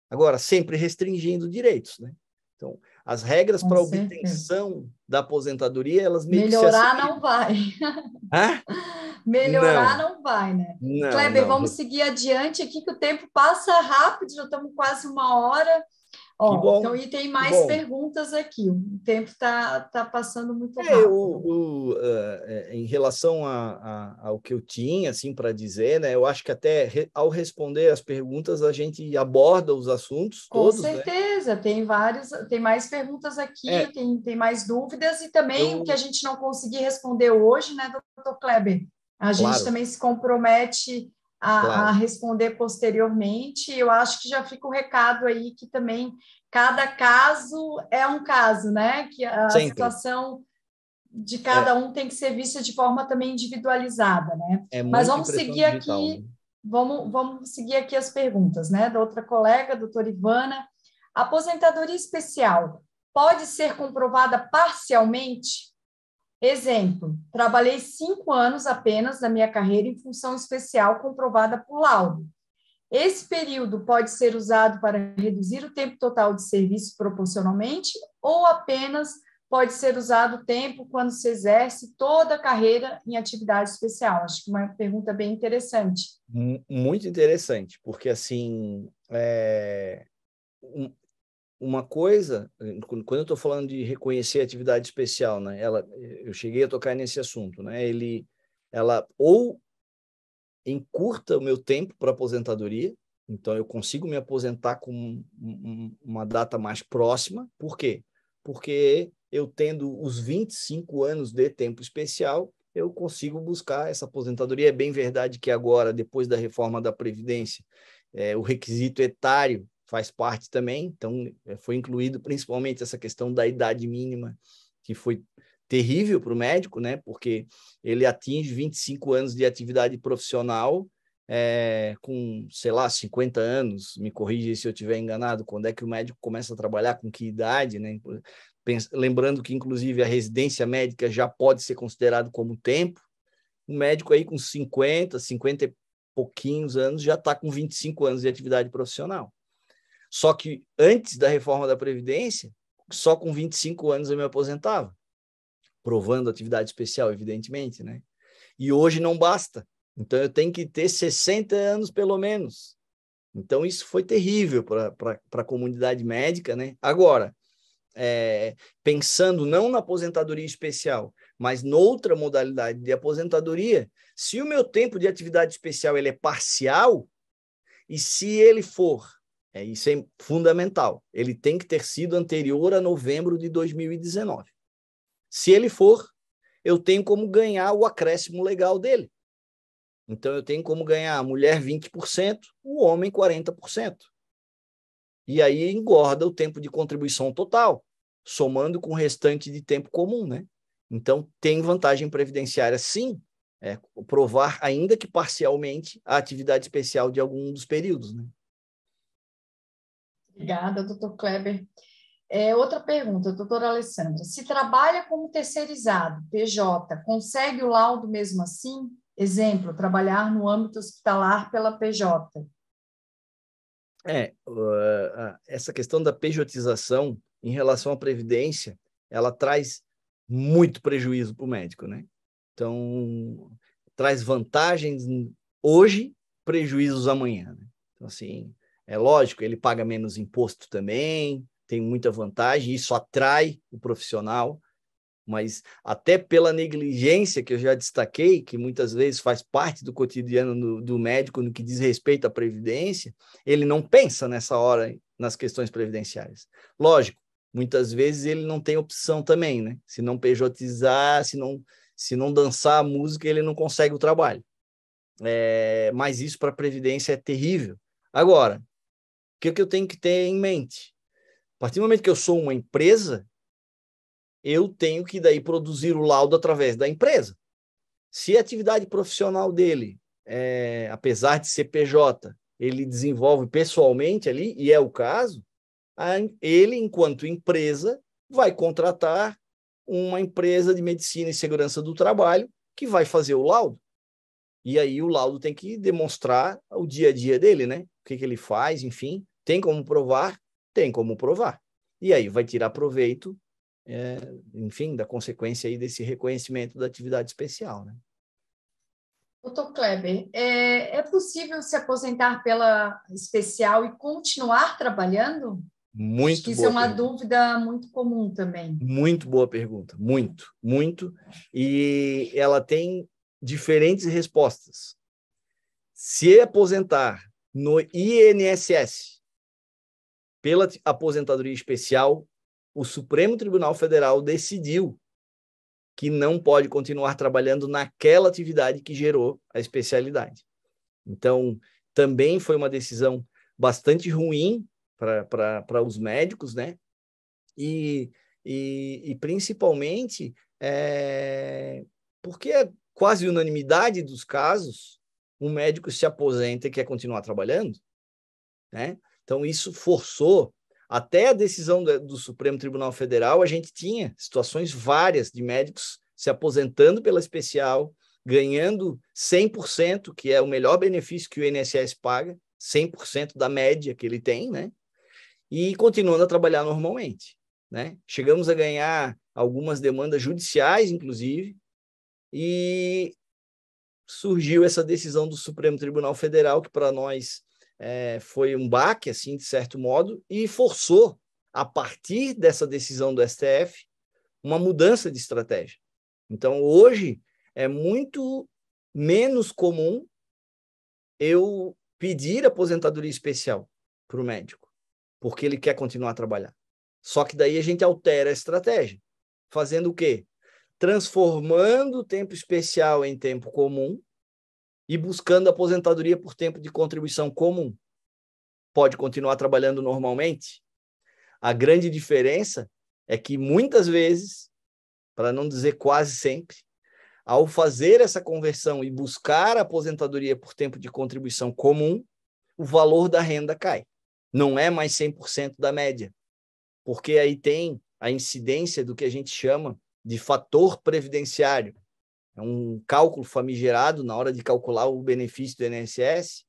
Agora, sempre restringindo direitos, né? Então, As regras Com para certeza. obtenção da aposentadoria, elas meio que se Melhorar assemelham. não vai. Hã? Melhorar Não, não vai, né? não, Kleber, não. vamos seguir adiante aqui, que o tempo passa rápido, já estamos quase 1 hora. Que Ó, então, bom, e tem que mais bom. perguntas aqui. O tempo tá passando muito rápido. Em relação ao que eu tinha assim para dizer, né? Eu acho que até ao responder as perguntas a gente aborda os assuntos Com todos, né? certeza, tem mais perguntas aqui, É, tem mais dúvidas, e também o que a eu, gente não conseguir responder hoje, né, doutor Kleber? A gente claro, também se compromete a claro, responder posteriormente. Eu acho que já fica o recado aí que também cada caso é um caso, né? Que a sempre. situação de É, cada um tem que ser vista de forma também individualizada, né? é Mas muito vamos impressão seguir digital, né? aqui, vamos seguir aqui as perguntas, né? Da outra colega, doutora Ivana. A aposentadoria especial pode ser comprovada parcialmente? Exemplo, trabalhei 5 anos apenas da minha carreira em função especial comprovada por laudo. Esse período pode ser usado para reduzir o tempo total de serviço proporcionalmente ou apenas pode ser usado o tempo quando se exerce toda a carreira em atividade especial? Acho que uma pergunta bem interessante. Muito interessante, porque assim, uma coisa, quando eu estou falando de reconhecer a atividade especial, né? Eu cheguei a tocar nesse assunto, né? Ela ou encurta o meu tempo para aposentadoria, então eu consigo me aposentar com uma data mais próxima. Por quê? Porque eu tendo os 25 anos de tempo especial, eu consigo buscar essa aposentadoria. É bem verdade que agora, depois da reforma da Previdência, o requisito etário faz parte também, então foi incluído principalmente essa questão da idade mínima, que foi terrível para o médico, né? Porque ele atinge 25 anos de atividade profissional com, sei lá, 50 anos, me corrija se eu estiver enganado, quando é que o médico começa a trabalhar, com que idade, né? Lembrando que, inclusive, a residência médica já pode ser considerado como tempo. Um médico aí com 50 e pouquinhos anos já está com 25 anos de atividade profissional. Só que antes da reforma da Previdência, só com 25 anos eu me aposentava, provando atividade especial, evidentemente, né? E hoje não basta. Então, eu tenho que ter 60 anos, pelo menos. Então, isso foi terrível para a comunidade médica, né? Agora, pensando não na aposentadoria especial, mas noutra modalidade de aposentadoria, se o meu tempo de atividade especial ele é parcial, e se ele for, isso é fundamental, ele tem que ter sido anterior a novembro de 2019. Se ele for, eu tenho como ganhar o acréscimo legal dele. Então, eu tenho como ganhar a mulher 20%, o homem 40%. E aí engorda o tempo de contribuição total, somando com o restante de tempo comum, né? Então, tem vantagem previdenciária, sim, provar, ainda que parcialmente, a atividade especial de algum dos períodos, né? Obrigada, doutor Kleber. Outra pergunta, doutora Alessandra. Se trabalha como terceirizado, PJ, consegue o laudo mesmo assim? Exemplo, trabalhar no âmbito hospitalar pela PJ. Essa questão da pejotização em relação à previdência, ela traz muito prejuízo para o médico, né? Então, traz vantagens hoje, prejuízos amanhã, né? Então, assim, é lógico, ele paga menos imposto também, tem muita vantagem, isso atrai o profissional, mas até pela negligência que eu já destaquei, que muitas vezes faz parte do cotidiano do médico no que diz respeito à previdência, ele não pensa nessa hora nas questões previdenciárias. Lógico, muitas vezes ele não tem opção também, né? Se não pejotizar, se não dançar a música, ele não consegue o trabalho. Mas isso para a previdência é terrível. Agora, o que eu tenho que ter em mente? A partir do momento que eu sou uma empresa, eu tenho que daí produzir o laudo através da empresa. Se a atividade profissional dele, apesar de ser PJ, ele desenvolve pessoalmente ali, e é o caso, ele, enquanto empresa, vai contratar uma empresa de medicina e segurança do trabalho que vai fazer o laudo. E aí o laudo tem que demonstrar o dia a dia dele, né? O que ele faz, enfim. Tem como provar? Tem como provar. e aí vai tirar proveito, enfim, da consequência aí desse reconhecimento da atividade especial, né? Doutor Kleber, é possível se aposentar pela especial e continuar trabalhando? Acho que isso é uma dúvida muito comum também. Muito boa pergunta, muito, muito. E ela tem diferentes respostas. Se aposentar no INSS pela aposentadoria especial, o Supremo Tribunal Federal decidiu que não pode continuar trabalhando naquela atividade que gerou a especialidade. Então, também foi uma decisão bastante ruim para os médicos, né? E principalmente porque é quase unanimidade dos casos, um médico se aposenta e quer continuar trabalhando, né? Então, isso forçou, até a decisão do Supremo Tribunal Federal, a gente tinha situações várias de médicos se aposentando pela especial, ganhando 100%, que é o melhor benefício que o INSS paga, 100% da média que ele tem, né? E continuando a trabalhar normalmente, né? Chegamos a ganhar algumas demandas judiciais, inclusive, e surgiu essa decisão do Supremo Tribunal Federal, que para nós foi um baque, assim, de certo modo, e forçou, a partir dessa decisão do STF, uma mudança de estratégia. Então, hoje, é muito menos comum eu pedir aposentadoria especial para o médico, porque ele quer continuar a trabalhar. Só que daí a gente altera a estratégia. Fazendo o quê? Transformando o tempo especial em tempo comum e buscando aposentadoria por tempo de contribuição comum. Pode continuar trabalhando normalmente? A grande diferença é que muitas vezes, para não dizer quase sempre, ao fazer essa conversão e buscar a aposentadoria por tempo de contribuição comum, o valor da renda cai. Não é mais 100% da média, porque aí tem a incidência do que a gente chama de fator previdenciário. É um cálculo famigerado na hora de calcular o benefício do INSS,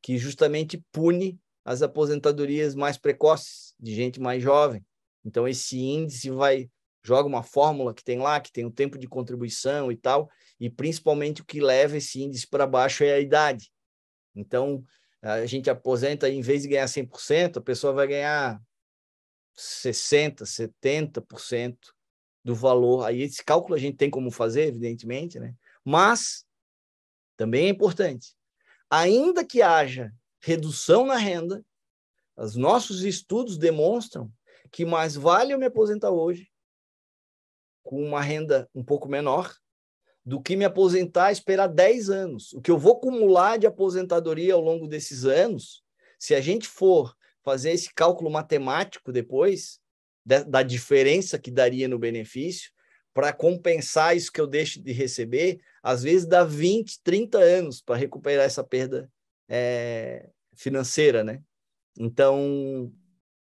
que justamente pune as aposentadorias mais precoces, de gente mais jovem. Então, esse índice joga uma fórmula que tem lá, que tem o tempo de contribuição e tal, e principalmente o que leva esse índice para baixo é a idade. Então, a gente aposenta, em vez de ganhar 100%, a pessoa vai ganhar 60%, 70% do valor. Aí esse cálculo a gente tem como fazer, evidentemente, né? Mas também é importante, ainda que haja redução na renda, os nossos estudos demonstram que mais vale eu me aposentar hoje com uma renda um pouco menor do que me aposentar e esperar 10 anos. O que eu vou acumular de aposentadoria ao longo desses anos, se a gente for fazer esse cálculo matemático depois, da diferença que daria no benefício, para compensar isso que eu deixo de receber, às vezes dá 20, 30 anos para recuperar essa perda financeira, né? Então,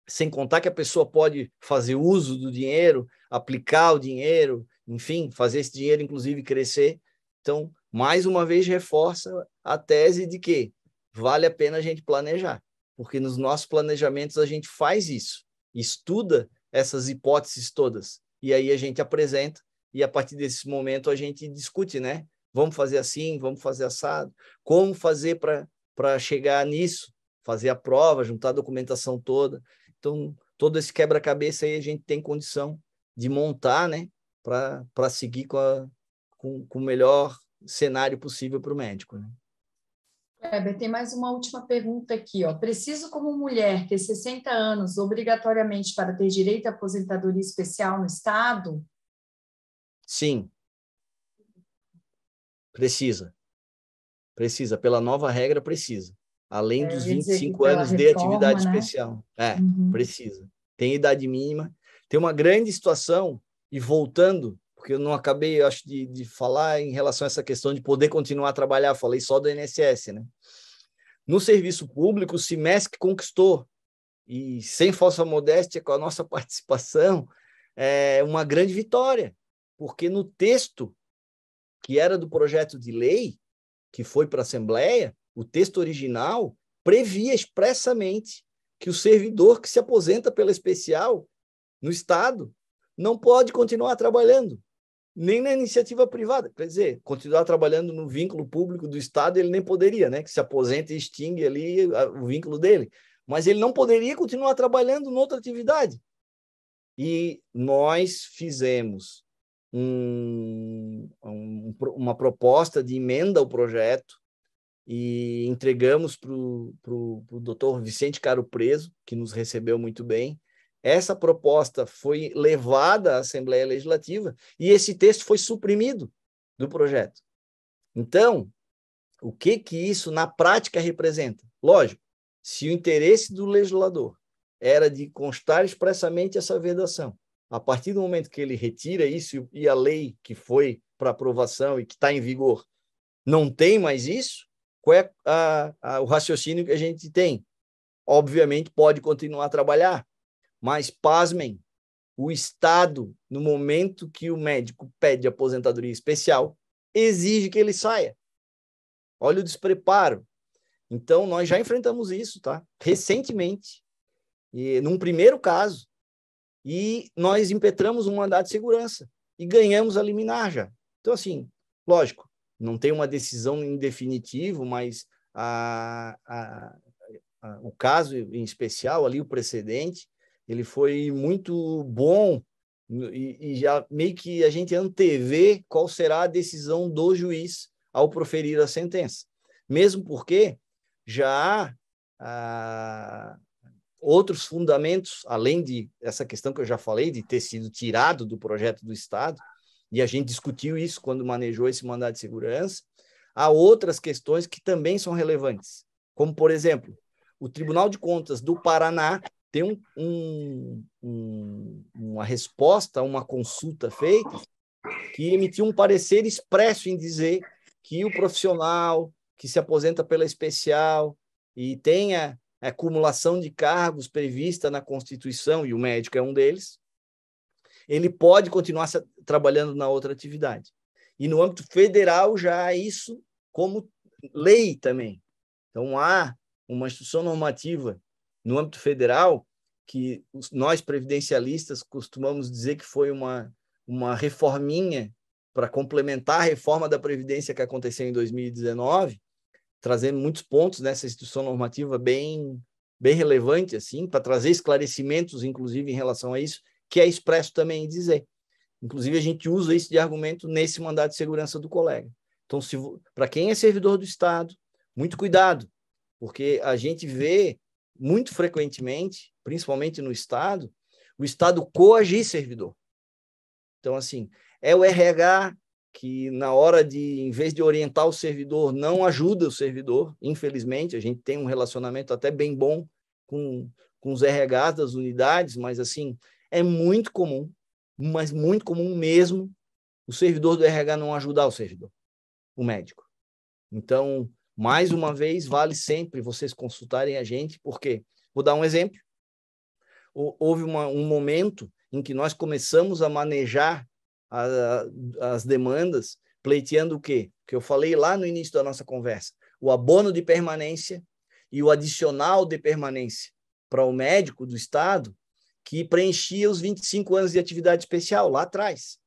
sem contar que a pessoa pode fazer uso do dinheiro, aplicar o dinheiro, enfim, fazer esse dinheiro, inclusive, crescer. Então, mais uma vez, reforça a tese de que vale a pena a gente planejar, porque nos nossos planejamentos a gente faz isso, estuda essas hipóteses todas, e aí a gente apresenta, e a partir desse momento a gente discute, né? Vamos fazer assim, vamos fazer assado, como fazer para chegar nisso, fazer a prova, juntar a documentação toda. Então, todo esse quebra-cabeça aí a gente tem condição de montar, né, para seguir com o melhor cenário possível para o médico, né? Kleber, tem mais uma última pergunta aqui, ó. Preciso, como mulher, ter 60 anos obrigatoriamente para ter direito à aposentadoria especial no Estado? Sim. Precisa. Pela nova regra, precisa. Além dos 25 anos de atividade especial. Precisa. Tem idade mínima. Tem uma grande situação, e voltando, porque eu não acabei, eu acho, de falar em relação a essa questão de poder continuar a trabalhar, falei só do INSS, né? No serviço público, o SIMESC conquistou, e sem falsa modéstia, com a nossa participação, uma grande vitória, porque no texto que era do projeto de lei, que foi para a Assembleia, o texto original previa expressamente que o servidor que se aposenta pela especial, no Estado não pode continuar trabalhando, nem na iniciativa privada. Quer dizer, continuar trabalhando no vínculo público do Estado, ele nem poderia, né? Que se aposenta e extingue ali o vínculo dele. Mas ele não poderia continuar trabalhando em outra atividade. E nós fizemos uma proposta de emenda ao projeto e entregamos para o doutor Vicente Caro Preso, que nos recebeu muito bem. Essa proposta foi levada à Assembleia Legislativa e esse texto foi suprimido do projeto. Então, o que isso na prática representa? Lógico, se o interesse do legislador era de constar expressamente essa vedação, a partir do momento que ele retira isso e a lei que foi para aprovação e que está em vigor não tem mais isso, qual é o raciocínio que a gente tem? Obviamente pode continuar a trabalhar, mas, pasmem, o Estado, no momento que o médico pede aposentadoria especial, exige que ele saia. Olha o despreparo. Então, nós já enfrentamos isso, tá? Recentemente, e num primeiro caso, e nós impetramos um mandado de segurança e ganhamos a liminar já. Então, assim, lógico, não tem uma decisão em definitivo, mas o caso em especial, ali o precedente, ele foi muito bom e já meio que a gente antevê qual será a decisão do juiz ao proferir a sentença. Mesmo porque já há outros fundamentos, além de essa questão que eu já falei, de ter sido tirado do projeto do Estado, e a gente discutiu isso quando manejou esse mandado de segurança, há outras questões que também são relevantes, como, por exemplo, o Tribunal de Contas do Paraná tem uma resposta a uma consulta feita que emitiu um parecer expresso em dizer que o profissional que se aposenta pela especial e tenha a acumulação de cargos prevista na Constituição, e o médico é um deles, ele pode continuar trabalhando na outra atividade. E no âmbito federal já há isso como lei também. Então, há uma instituição normativa no âmbito federal que nós, previdencialistas, costumamos dizer que foi uma reforminha para complementar a reforma da Previdência que aconteceu em 2019, trazendo muitos pontos nessa instituição normativa bem relevante, assim, para trazer esclarecimentos, inclusive, em relação a isso, que é expresso também em dizer. Inclusive, a gente usa isso de argumento nesse mandado de segurança do colega. Então, para quem é servidor do Estado, muito cuidado, porque a gente vê muito frequentemente, principalmente no Estado, o Estado coagir servidor. Então, assim, é o RH que, na hora de, em vez de orientar o servidor, não ajuda o servidor, infelizmente. A gente tem um relacionamento até bem bom com os RHs das unidades, mas, assim, é muito comum, mas muito comum mesmo, o servidor do RH não ajudar o servidor, o médico. Então, mais uma vez, vale sempre vocês consultarem a gente, porque, vou dar um exemplo, houve um momento em que nós começamos a manejar as demandas, pleiteando o quê? Que eu falei lá no início da nossa conversa, o abono de permanência e o adicional de permanência para o médico do Estado, que preenchia os 25 anos de atividade especial lá atrás.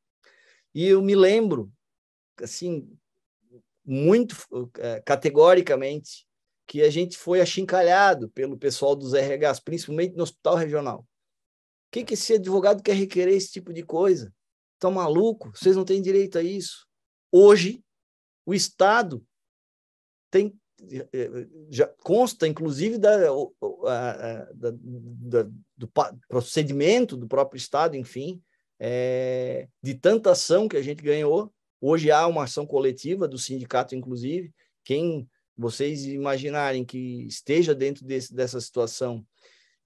E eu me lembro, assim, muito categoricamente, que a gente foi achincalhado pelo pessoal dos RHs, principalmente no hospital regional. O que esse advogado quer requerer esse tipo de coisa? Estão malucos? Vocês não têm direito a isso. Hoje, o Estado já consta, inclusive, do procedimento do próprio Estado, enfim, de tanta ação que a gente ganhou. Hoje há uma ação coletiva do sindicato, inclusive. Quem vocês imaginarem que esteja dentro dessa situação,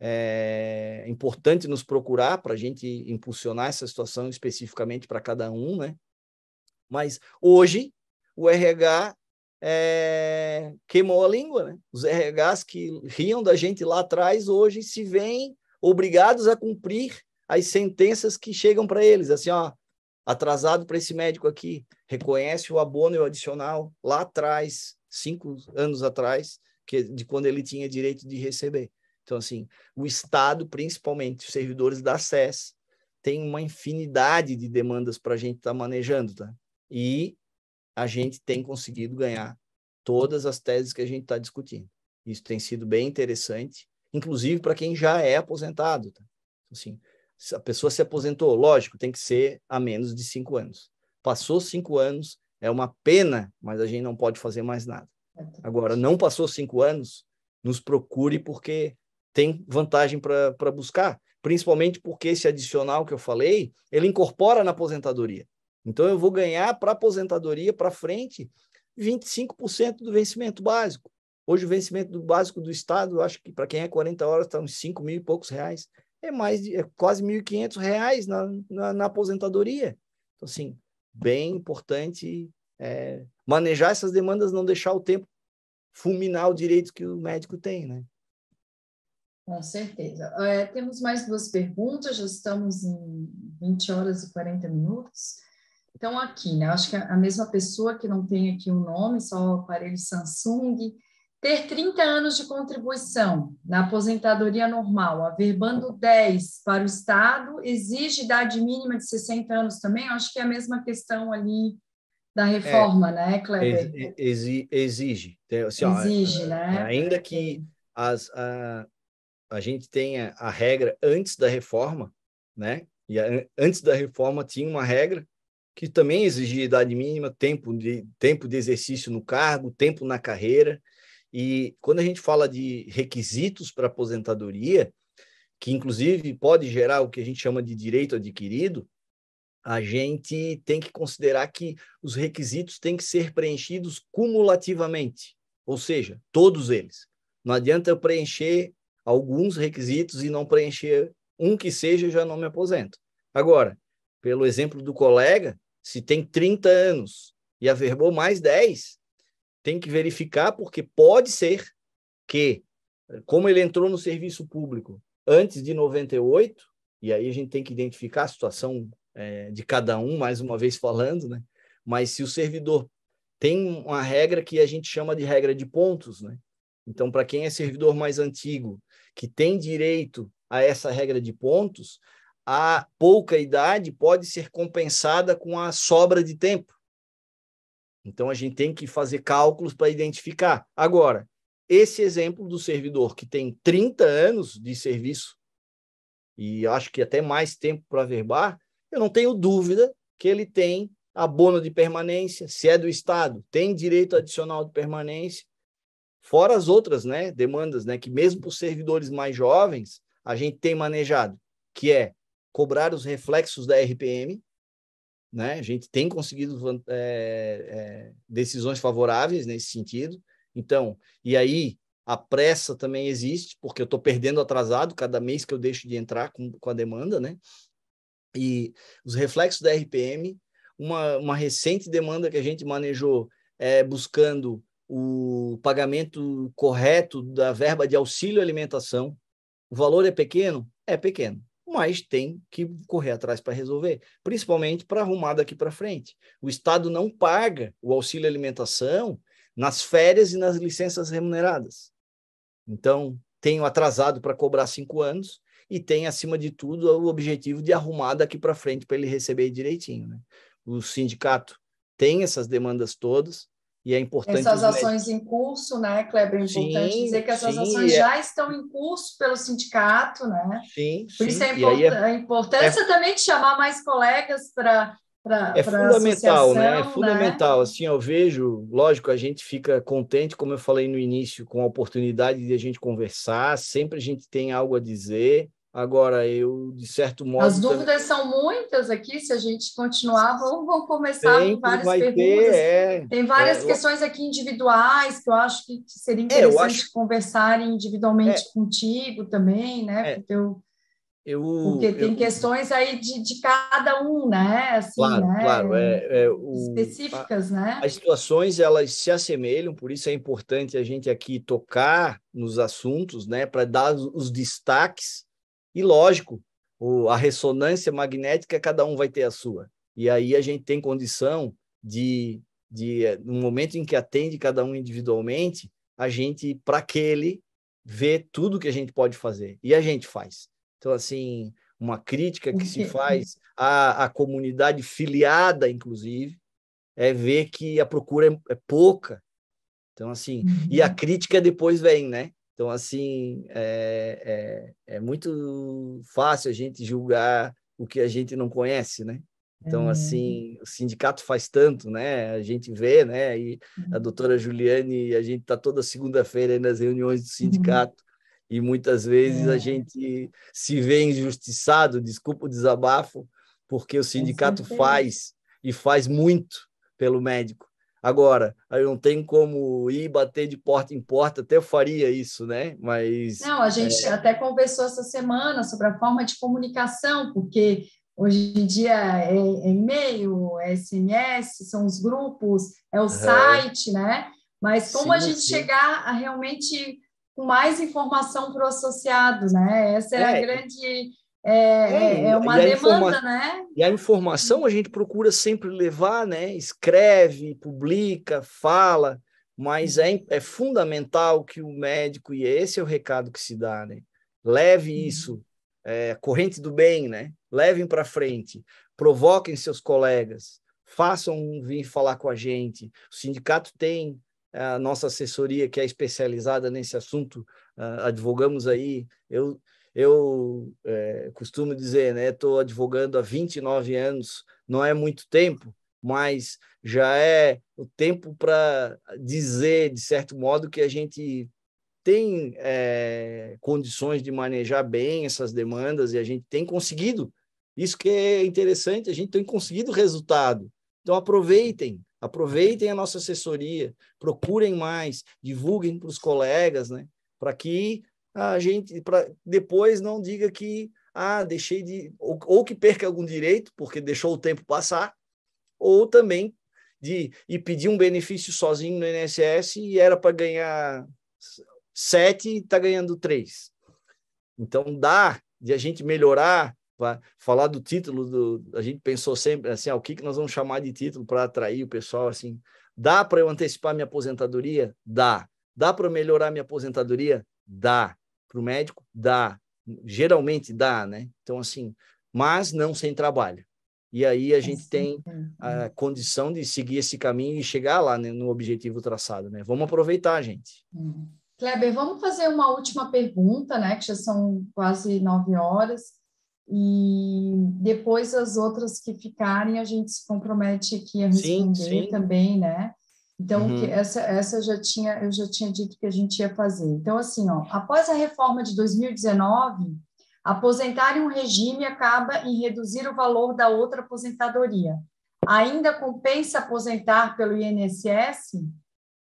é importante nos procurar para a gente impulsionar essa situação especificamente para cada um, né? Mas hoje o RH queimou a língua, né? Os RHs que riam da gente lá atrás hoje se veem obrigados a cumprir as sentenças que chegam para eles, assim, ó, atrasado para esse médico aqui, reconhece o abono e o adicional lá atrás, 5 anos atrás, de quando ele tinha direito de receber. Então, assim, o Estado, principalmente os servidores da SES, tem uma infinidade de demandas para a gente estar manejando, tá? E a gente tem conseguido ganhar todas as teses que a gente está discutindo. Isso tem sido bem interessante, inclusive para quem já é aposentado, tá? Assim, se a pessoa se aposentou, lógico, tem que ser a menos de 5 anos. Passou 5 anos, é uma pena, mas a gente não pode fazer mais nada. Agora, não passou 5 anos, nos procure, porque tem vantagem para buscar, principalmente porque esse adicional que eu falei, ele incorpora na aposentadoria. Então, eu vou ganhar para a aposentadoria para frente 25% do vencimento básico. Hoje, o vencimento básico do Estado, eu acho que para quem é 40 horas, está uns 5 mil e poucos reais. É quase R$ 1.500 na aposentadoria. Então, assim, bem importante manejar essas demandas, não deixar o tempo fulminar o direito que o médico tem, né? Com certeza. Temos mais 2 perguntas, já estamos em 20 horas e 40 minutos. Então, aqui, né? Acho que a mesma pessoa que não tem aqui o nome, só o aparelho Samsung, ter 30 anos de contribuição na aposentadoria normal, averbando 10 para o Estado, exige idade mínima de 60 anos também? Eu acho que é a mesma questão ali da reforma, né, Kleber? Exige. Assim, Exige, né? Ainda que a gente tenha a regra antes da reforma, né? E antes da reforma tinha uma regra que também exigia idade mínima, tempo de exercício no cargo, tempo na carreira. E quando a gente fala de requisitos para aposentadoria, que inclusive pode gerar o que a gente chama de direito adquirido, a gente tem que considerar que os requisitos têm que ser preenchidos cumulativamente, ou seja, todos eles. Não adianta eu preencher alguns requisitos e não preencher um que seja, eu já não me aposento. Agora, pelo exemplo do colega, se tem 30 anos e averbou mais 10, tem que verificar, porque pode ser que, como ele entrou no serviço público antes de 98, e aí a gente tem que identificar a situação de cada um, mais uma vez falando, né? Mas se o servidor tem uma regra que a gente chama de regra de pontos, né? Então, para quem é servidor mais antigo, que tem direito a essa regra de pontos, a pouca idade pode ser compensada com a sobra de tempo. Então, a gente tem que fazer cálculos para identificar. Agora, esse exemplo do servidor que tem 30 anos de serviço, e acho que até mais tempo para averbar, eu não tenho dúvida que ele tem abono de permanência, se é do Estado, tem direito adicional de permanência, fora as outras, né, demandas, né, que mesmo para os servidores mais jovens, a gente tem manejado, que é cobrar os reflexos da RPM, né? A gente tem conseguido decisões favoráveis nesse sentido. Então, e aí a pressa também existe, porque eu estou perdendo atrasado cada mês que eu deixo de entrar com a demanda, né? E os reflexos da RPM, uma recente demanda que a gente manejou buscando o pagamento correto da verba de auxílio alimentação. O valor é pequeno? É pequeno, mas tem que correr atrás para resolver, principalmente para arrumar daqui para frente. O Estado não paga o auxílio alimentação nas férias e nas licenças remuneradas. Então, tenho atrasado para cobrar 5 anos e tem, acima de tudo, o objetivo de arrumar daqui para frente para ele receber direitinho, né? O sindicato tem essas demandas todas e é importante... Essas ações em curso, né, Kleber? É importante dizer que essas ações já estão em curso pelo sindicato, né? Sim, Por isso a importância também de chamar mais colegas para fundamental, né? É fundamental. Né? Assim, eu vejo, lógico, a gente fica contente, como eu falei no início, com a oportunidade de a gente conversar, sempre a gente tem algo a dizer. Agora, eu, de certo modo... As dúvidas são muitas aqui, se a gente continuar, vamos começar com várias perguntas. Tem várias questões aqui individuais que eu acho que seria interessante conversarem individualmente contigo também, né? Porque tem questões aí de cada um, né? Assim, claro. Específicas, né? As situações, elas se assemelham, por isso é importante a gente aqui tocar nos assuntos, né? Para dar os destaques. E, lógico, a ressonância magnética, cada um vai ter a sua. E aí a gente tem condição no momento em que atende cada um individualmente, a gente, para aquele, ver tudo que a gente pode fazer. E a gente faz. Então, assim, uma crítica que se faz à comunidade filiada, inclusive, é ver que a procura é pouca. Então, assim, e a crítica depois vem, né? Então, assim, é muito fácil a gente julgar o que a gente não conhece, né? Então, assim, o sindicato faz tanto, né? A gente vê, né? E a doutora Juliane, a gente está toda segunda-feira aí nas reuniões do sindicato e muitas vezes a gente se vê injustiçado, desculpa o desabafo, porque o sindicato faz e faz muito pelo médico. Agora, eu não tenho como ir bater de porta em porta, até eu faria isso, né? Mas... Não, a gente até conversou essa semana sobre a forma de comunicação, porque hoje em dia é e-mail, é SMS, são os grupos, é o site, né? Mas como a gente chegar a realmente com mais informação para o associado, né? Essa é a grande... É uma demanda, né? E a informação a gente procura sempre levar, né? Escreve, publica, fala, mas é fundamental que o médico, e esse é o recado que se dá, né? Leve isso, corrente do bem, né? Levem para frente, provoquem seus colegas, façam vir falar com a gente. O sindicato tem a nossa assessoria que é especializada nesse assunto, advogamos aí. Eu costumo dizer, né? Estou advogando há 29 anos, não é muito tempo, mas já é o tempo para dizer, de certo modo, que a gente tem condições de manejar bem essas demandas e a gente tem conseguido. Isso que é interessante, a gente tem conseguido resultado. Então, aproveitem a nossa assessoria, procurem mais, divulguem para os colegas, né? Para que a gente, depois não diga que deixei de... Ou que perca algum direito, porque deixou o tempo passar, ou também de ir pedir um benefício sozinho no INSS e era para ganhar 7 e está ganhando 3. Então, dá de a gente melhorar, falar do título, a gente pensou sempre assim, o que nós vamos chamar de título para atrair o pessoal, assim, dá para eu antecipar minha aposentadoria? Dá. Dá para melhorar minha aposentadoria? Dá. Para o médico? Dá. Geralmente dá, né? Então, assim, mas não sem trabalho. E aí a gente tem a condição de seguir esse caminho e chegar lá, né, no objetivo traçado, né? Vamos aproveitar, gente. Kleber, vamos fazer uma última pergunta, né? Que já são quase 9 horas. E depois as outras que ficarem, a gente se compromete aqui a responder também, né? Então, essa eu já tinha dito que a gente ia fazer. Então, assim, após a reforma de 2019, aposentar em um regime acaba em reduzir o valor da outra aposentadoria. Ainda compensa aposentar pelo INSS?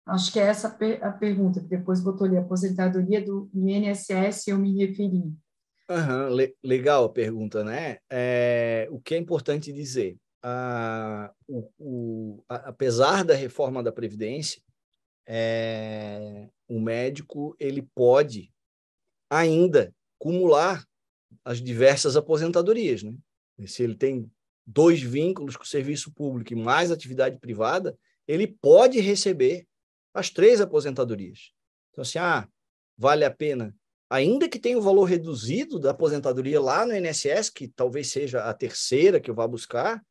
Acho que é essa a pergunta, que depois botou ali, aposentadoria do INSS, eu me referi. Legal a pergunta, né? O que é importante dizer, apesar da reforma da Previdência, o médico ele pode ainda acumular as diversas aposentadorias, né? Se ele tem 2 vínculos com o serviço público e mais atividade privada, ele pode receber as 3 aposentadorias. Então, assim, vale a pena, ainda que tenha o valor reduzido da aposentadoria lá no INSS, que talvez seja a terceira que eu vá buscar,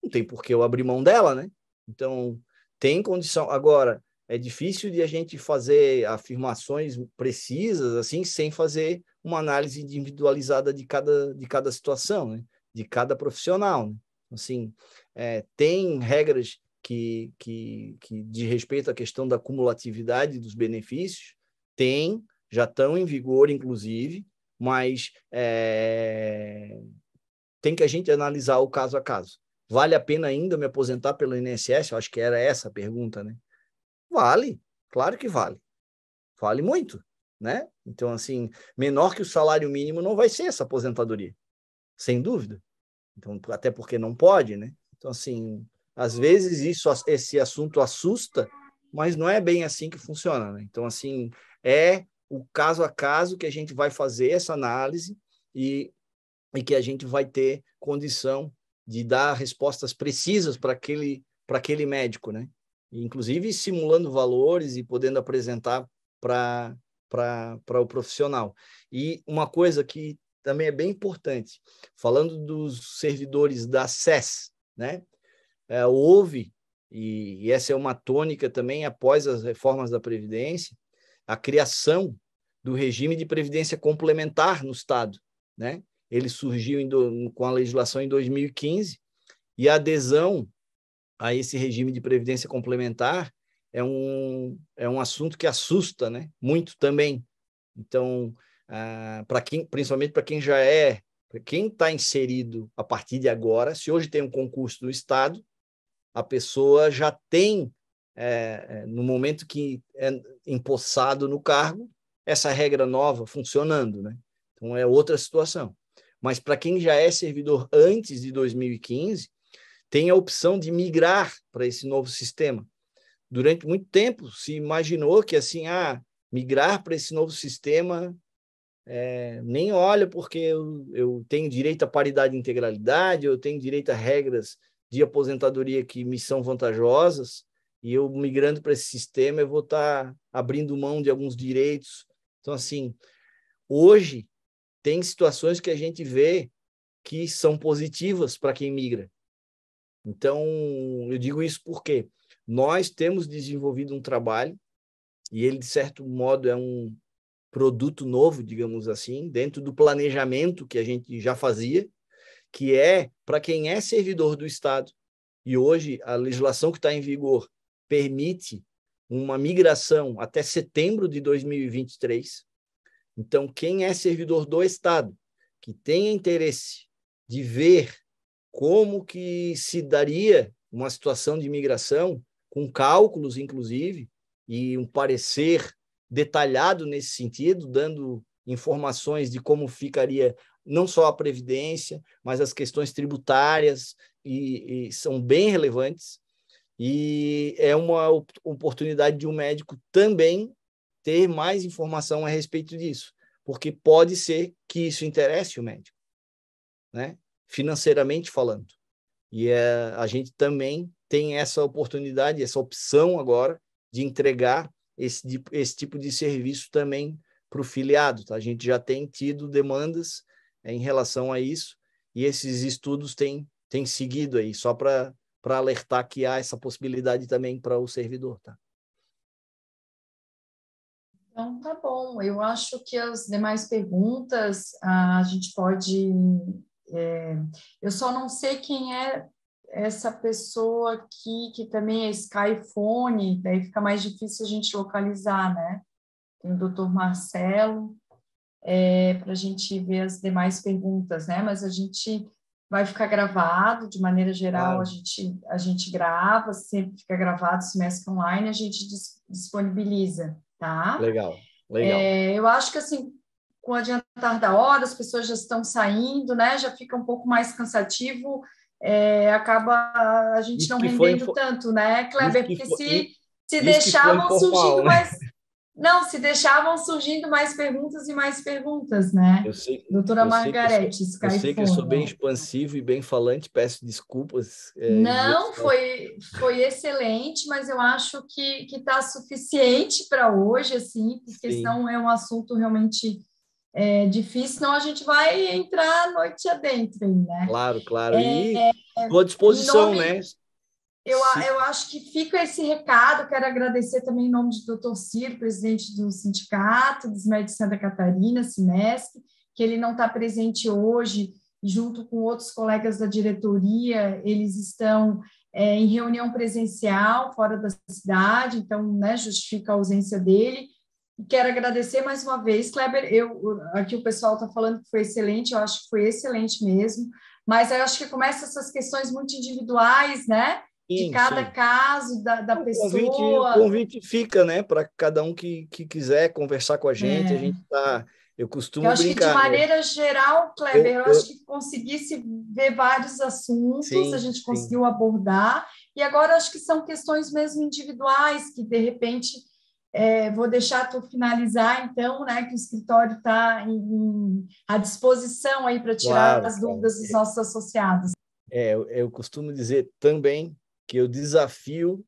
não tem por que eu abrir mão dela, né? Então, tem condição. Agora, é difícil de a gente fazer afirmações precisas, assim, sem fazer uma análise individualizada de cada situação, né? De cada profissional, né? Assim, tem regras que diz respeito à questão da cumulatividade dos benefícios, já estão em vigor, inclusive, mas tem que a gente analisar o caso a caso. Vale a pena ainda me aposentar pelo INSS? Eu acho que era essa a pergunta, né? Vale, claro que vale. Vale muito, né? Então, assim, menor que o salário mínimo não vai ser essa aposentadoria, sem dúvida. Então, até porque não pode, né? Então, assim, às vezes esse assunto assusta, mas não é bem assim que funciona, né? Então, assim, é o caso a caso que a gente vai fazer essa análise e que a gente vai ter condição de dar respostas precisas para aquele médico, né? Inclusive simulando valores e podendo apresentar para o profissional. E uma coisa que também é bem importante. Falando dos servidores da SES, né? Houve, e essa é uma tônica também após as reformas da Previdência, a criação do regime de previdência complementar no Estado, né? Ele surgiu com a legislação em 2015 e a adesão a esse regime de previdência complementar é um assunto que assusta, né? Muito também. Então, principalmente para quem quem está inserido a partir de agora, se hoje tem um concurso do Estado, a pessoa já tem, no momento que é empossado no cargo, essa regra nova funcionando, né? Então, é outra situação. Mas para quem já é servidor antes de 2015, tem a opção de migrar para esse novo sistema. Durante muito tempo se imaginou que assim, migrar para esse novo sistema nem olha, porque eu tenho direito à paridade e integralidade, eu tenho direito a regras de aposentadoria que me são vantajosas, e eu migrando para esse sistema, eu vou estar abrindo mão de alguns direitos. Então, assim, hoje tem situações que a gente vê que são positivas para quem migra. Então, eu digo isso porque nós temos desenvolvido um trabalho, e ele, de certo modo, é um produto novo, digamos assim, dentro do planejamento que a gente já fazia, que é para quem é servidor do Estado. E hoje a legislação que está em vigor permite uma migração até setembro de 2023. Então, quem é servidor do Estado, que tenha interesse de ver como que se daria uma situação de migração, com cálculos, inclusive, e um parecer detalhado nesse sentido, dando informações de como ficaria não só a previdência, mas as questões tributárias, e são bem relevantes, e é uma oportunidade de um médico também ter mais informação a respeito disso, porque pode ser que isso interesse o médico, né? Financeiramente falando. E a gente também tem essa oportunidade, essa opção agora de entregar esse tipo de serviço também para o filiado. Tá? A gente já tem tido demandas em relação a isso, e esses estudos têm seguido aí, só para alertar que há essa possibilidade também para o servidor. Tá? Então, tá bom. Eu acho que as demais perguntas a gente pode. Eu só não sei quem é essa pessoa aqui, que também é Skyphone, daí fica mais difícil a gente localizar, né? Tem o doutor Marcelo, para a gente ver as demais perguntas, né? Mas a gente vai ficar gravado, de maneira geral, Claro. a gente grava, sempre fica gravado, semestre online, a gente disponibiliza, tá? Legal. Eu acho que, assim, com o adiantar da hora, as pessoas já estão saindo, né? Já fica um pouco mais cansativo, acaba a gente Isso não que foi rendendo tanto, né, Kleber? Porque se isso que foi deixavam surgindo informal, né? mais... Não, se deixavam surgindo mais perguntas e mais perguntas, né? Doutora Margarete, Eu sei que eu sou bem Skyphone. expansivo e bem falante, peço desculpas. Não, foi excelente, mas eu acho que está suficiente para hoje, assim, porque Sim, senão é um assunto realmente difícil, senão a gente vai entrar a noite adentro, aí, né? claro. E estou à Em disposição, nome, né? eu acho que fica esse recado, quero agradecer também em nome do Dr. Ciro, presidente do Sindicato dos Médicos de Santa Catarina, SIMESC, que ele não está presente hoje, junto com outros colegas da diretoria, eles estão em reunião presencial fora da cidade, então, né, justifica a ausência dele. E quero agradecer mais uma vez, Kleber, aqui o pessoal está falando que foi excelente, eu acho que foi excelente mesmo, mas eu acho que começa essas questões muito individuais, né, de cada Sim. caso da O pessoa. convite fica, né? Para cada um que quiser conversar com a gente tá. Eu Eu costumo acho que, de brincar, né? maneira geral, Kleber, eu acho que conseguisse ver vários assuntos, a Sim, gente sim. conseguiu abordar, e agora acho que são questões mesmo individuais, que, de repente, vou deixar tu finalizar, então, né, que o escritório está à disposição aí para tirar Claro, as claro. dúvidas dos nossos associados. Eu costumo dizer também que eu desafio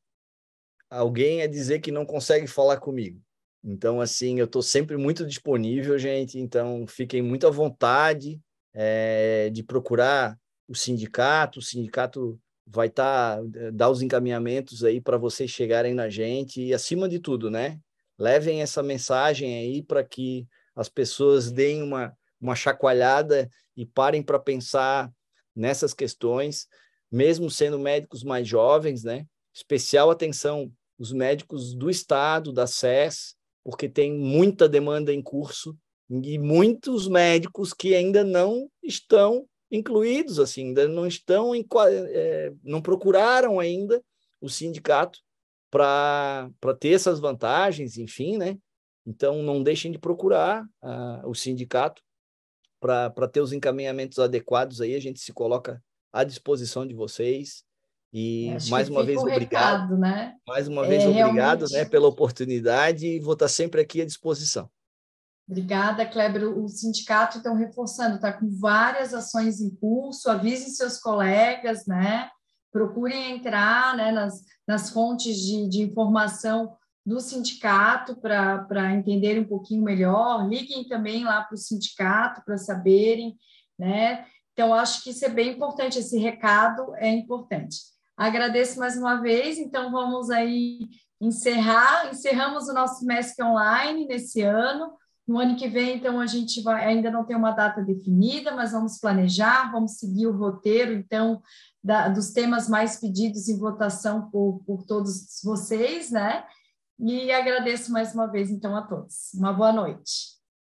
alguém a dizer que não consegue falar comigo. Então, assim, eu estou sempre muito disponível, gente. Então, fiquem muito à vontade de procurar o sindicato. O sindicato vai dar os encaminhamentos aí para vocês chegarem na gente. E, acima de tudo, né? Levem essa mensagem aí para que as pessoas deem uma chacoalhada e parem para pensar nessas questões, mesmo sendo médicos mais jovens, né? Especial atenção os médicos do Estado, da SES, porque tem muita demanda em curso e muitos médicos que ainda não estão incluídos, assim, ainda não estão não procuraram ainda o sindicato para ter essas vantagens, enfim, né? Então, não deixem de procurar o sindicato para ter os encaminhamentos adequados aí, a gente se coloca à disposição de vocês. E Acho mais que uma fica vez, o obrigado. recado, né? Mais uma vez, obrigado, Realmente... né, pela oportunidade e vou estar sempre aqui à disposição. Obrigada, Kleber. O sindicato, então, reforçando, está com várias ações em curso, avisem seus colegas, né? Procurem entrar, né, nas fontes de informação do sindicato para entender um pouquinho melhor, liguem também lá para o sindicato para saberem, né? Então, acho que isso é bem importante, esse recado é importante. Agradeço mais uma vez, então vamos aí encerramos o nosso MESC Online nesse ano. No ano que vem, então, a gente ainda não tem uma data definida, mas vamos planejar, vamos seguir o roteiro, então, dos temas mais pedidos em votação por todos vocês, né? E agradeço mais uma vez, então, a todos. Uma boa noite.